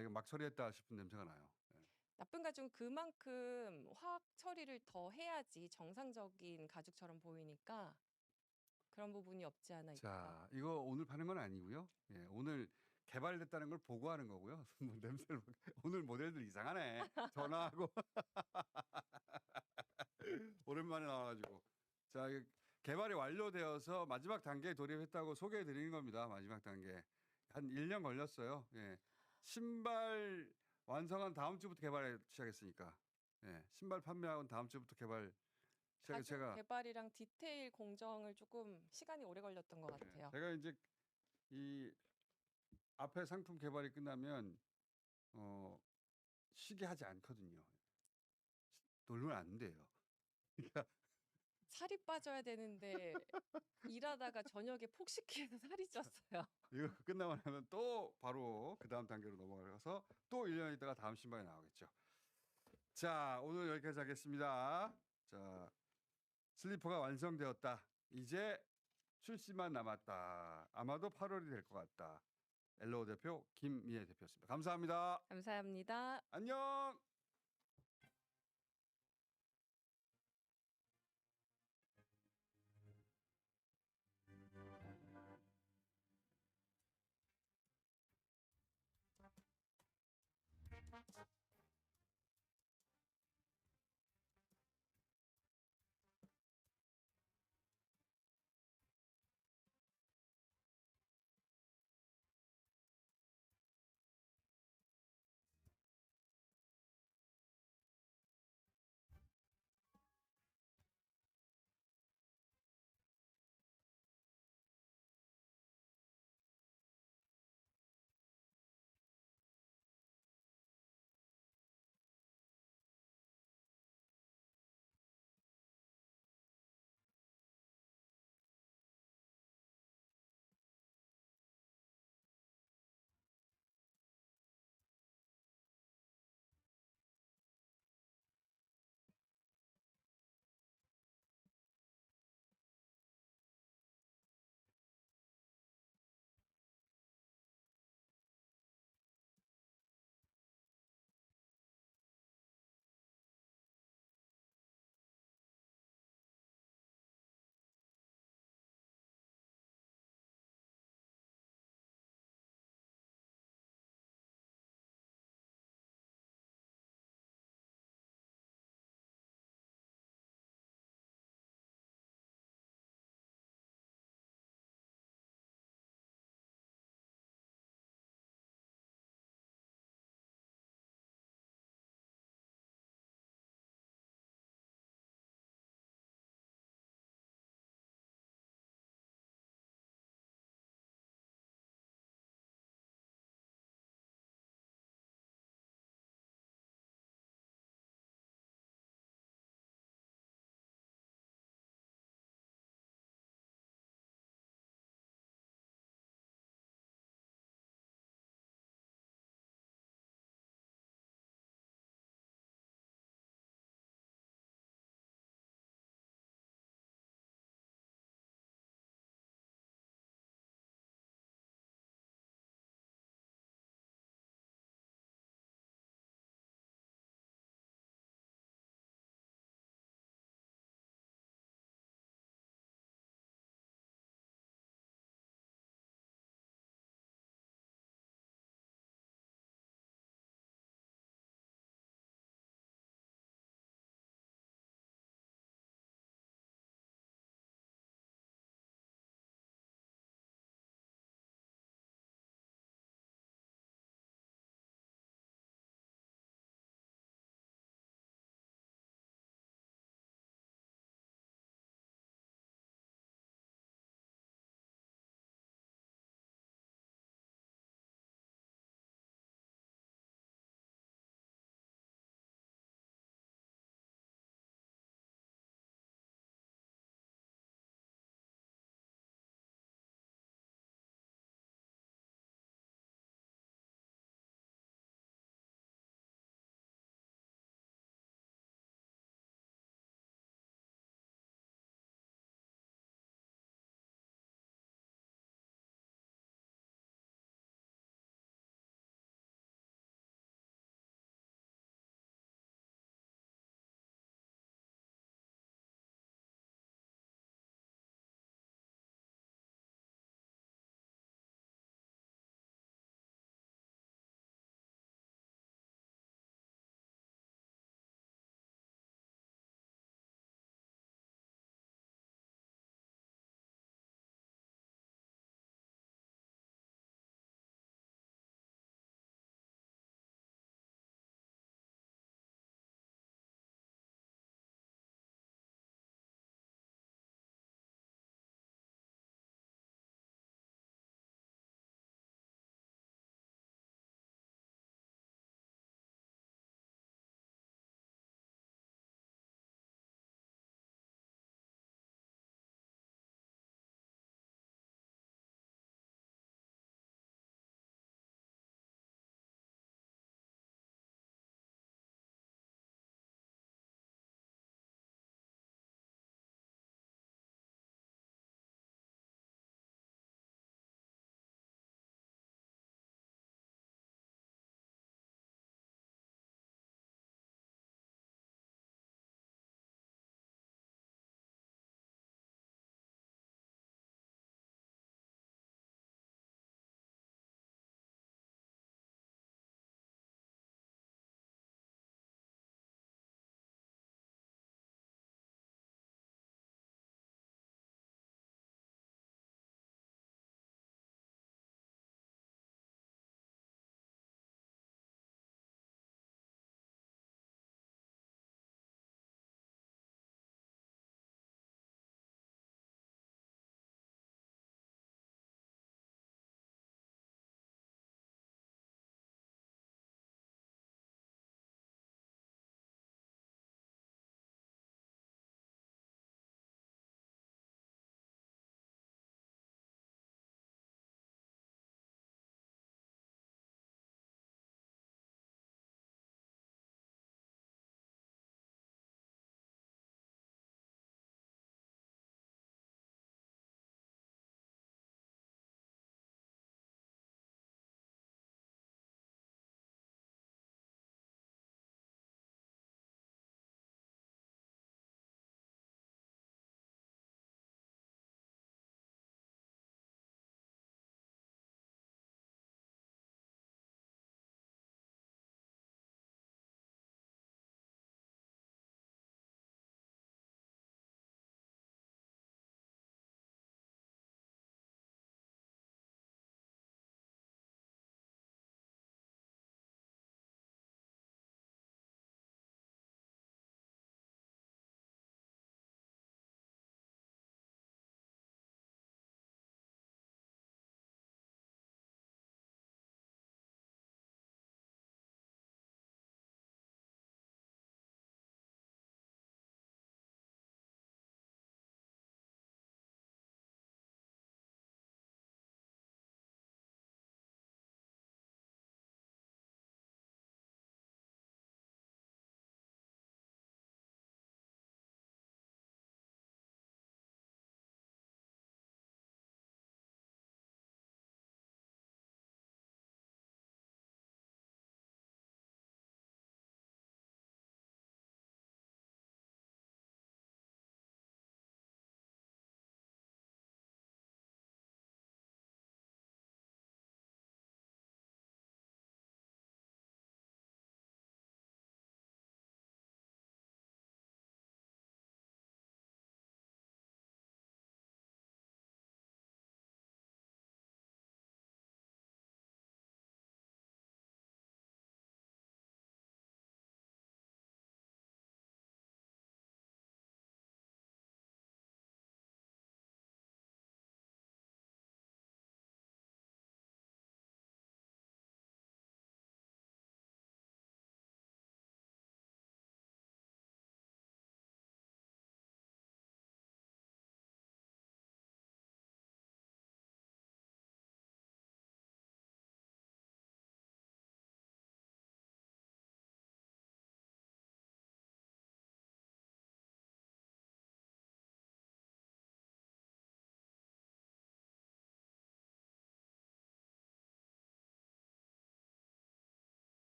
이거 막 처리했다 싶은 냄새가 나요. 예. 나쁜 가죽은 그만큼 화학 처리를 더 해야지 정상적인 가죽처럼 보이니까 그런 부분이 없지 않아 있죠. 자, 이거 오늘 파는 건 아니고요. 예, 오늘 개발됐다는 걸 보고하는 거고요. 뭐 냄새를 오늘 모델들 이상하네. 전화하고 오랜만에 나와가지고 자, 이거 개발이 완료되어서 마지막 단계에 돌입했다고 소개해 드리는 겁니다. 마지막 단계 한 1년 걸렸어요. 예, 신발 완성한 다음 주부터 개발 시작했으니까 예, 신발 판매하고 다음 주부터 개발 시작해 가죽 제가 개발이랑 디테일 공정을 조금 시간이 오래 걸렸던 것 같아요. 제가 이제 이 앞에 상품 개발이 끝나면 쉬게 하지 않거든요. 놀면 안 돼요. 그러니까 살이 빠져야 되는데 일하다가 저녁에 폭식해서 살이 쪘어요. 이거 끝나고 나면 또 바로 그 다음 단계로 넘어가서 또 1년 있다가 다음 신발이 나오겠죠. 자, 오늘 여기까지 하겠습니다. 자, 슬리퍼가 완성되었다. 이제 출시만 남았다. 아마도 8월이 될 것 같다. 엘로우 대표 김미애 대표였습니다. 감사합니다. 감사합니다. 안녕.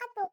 하도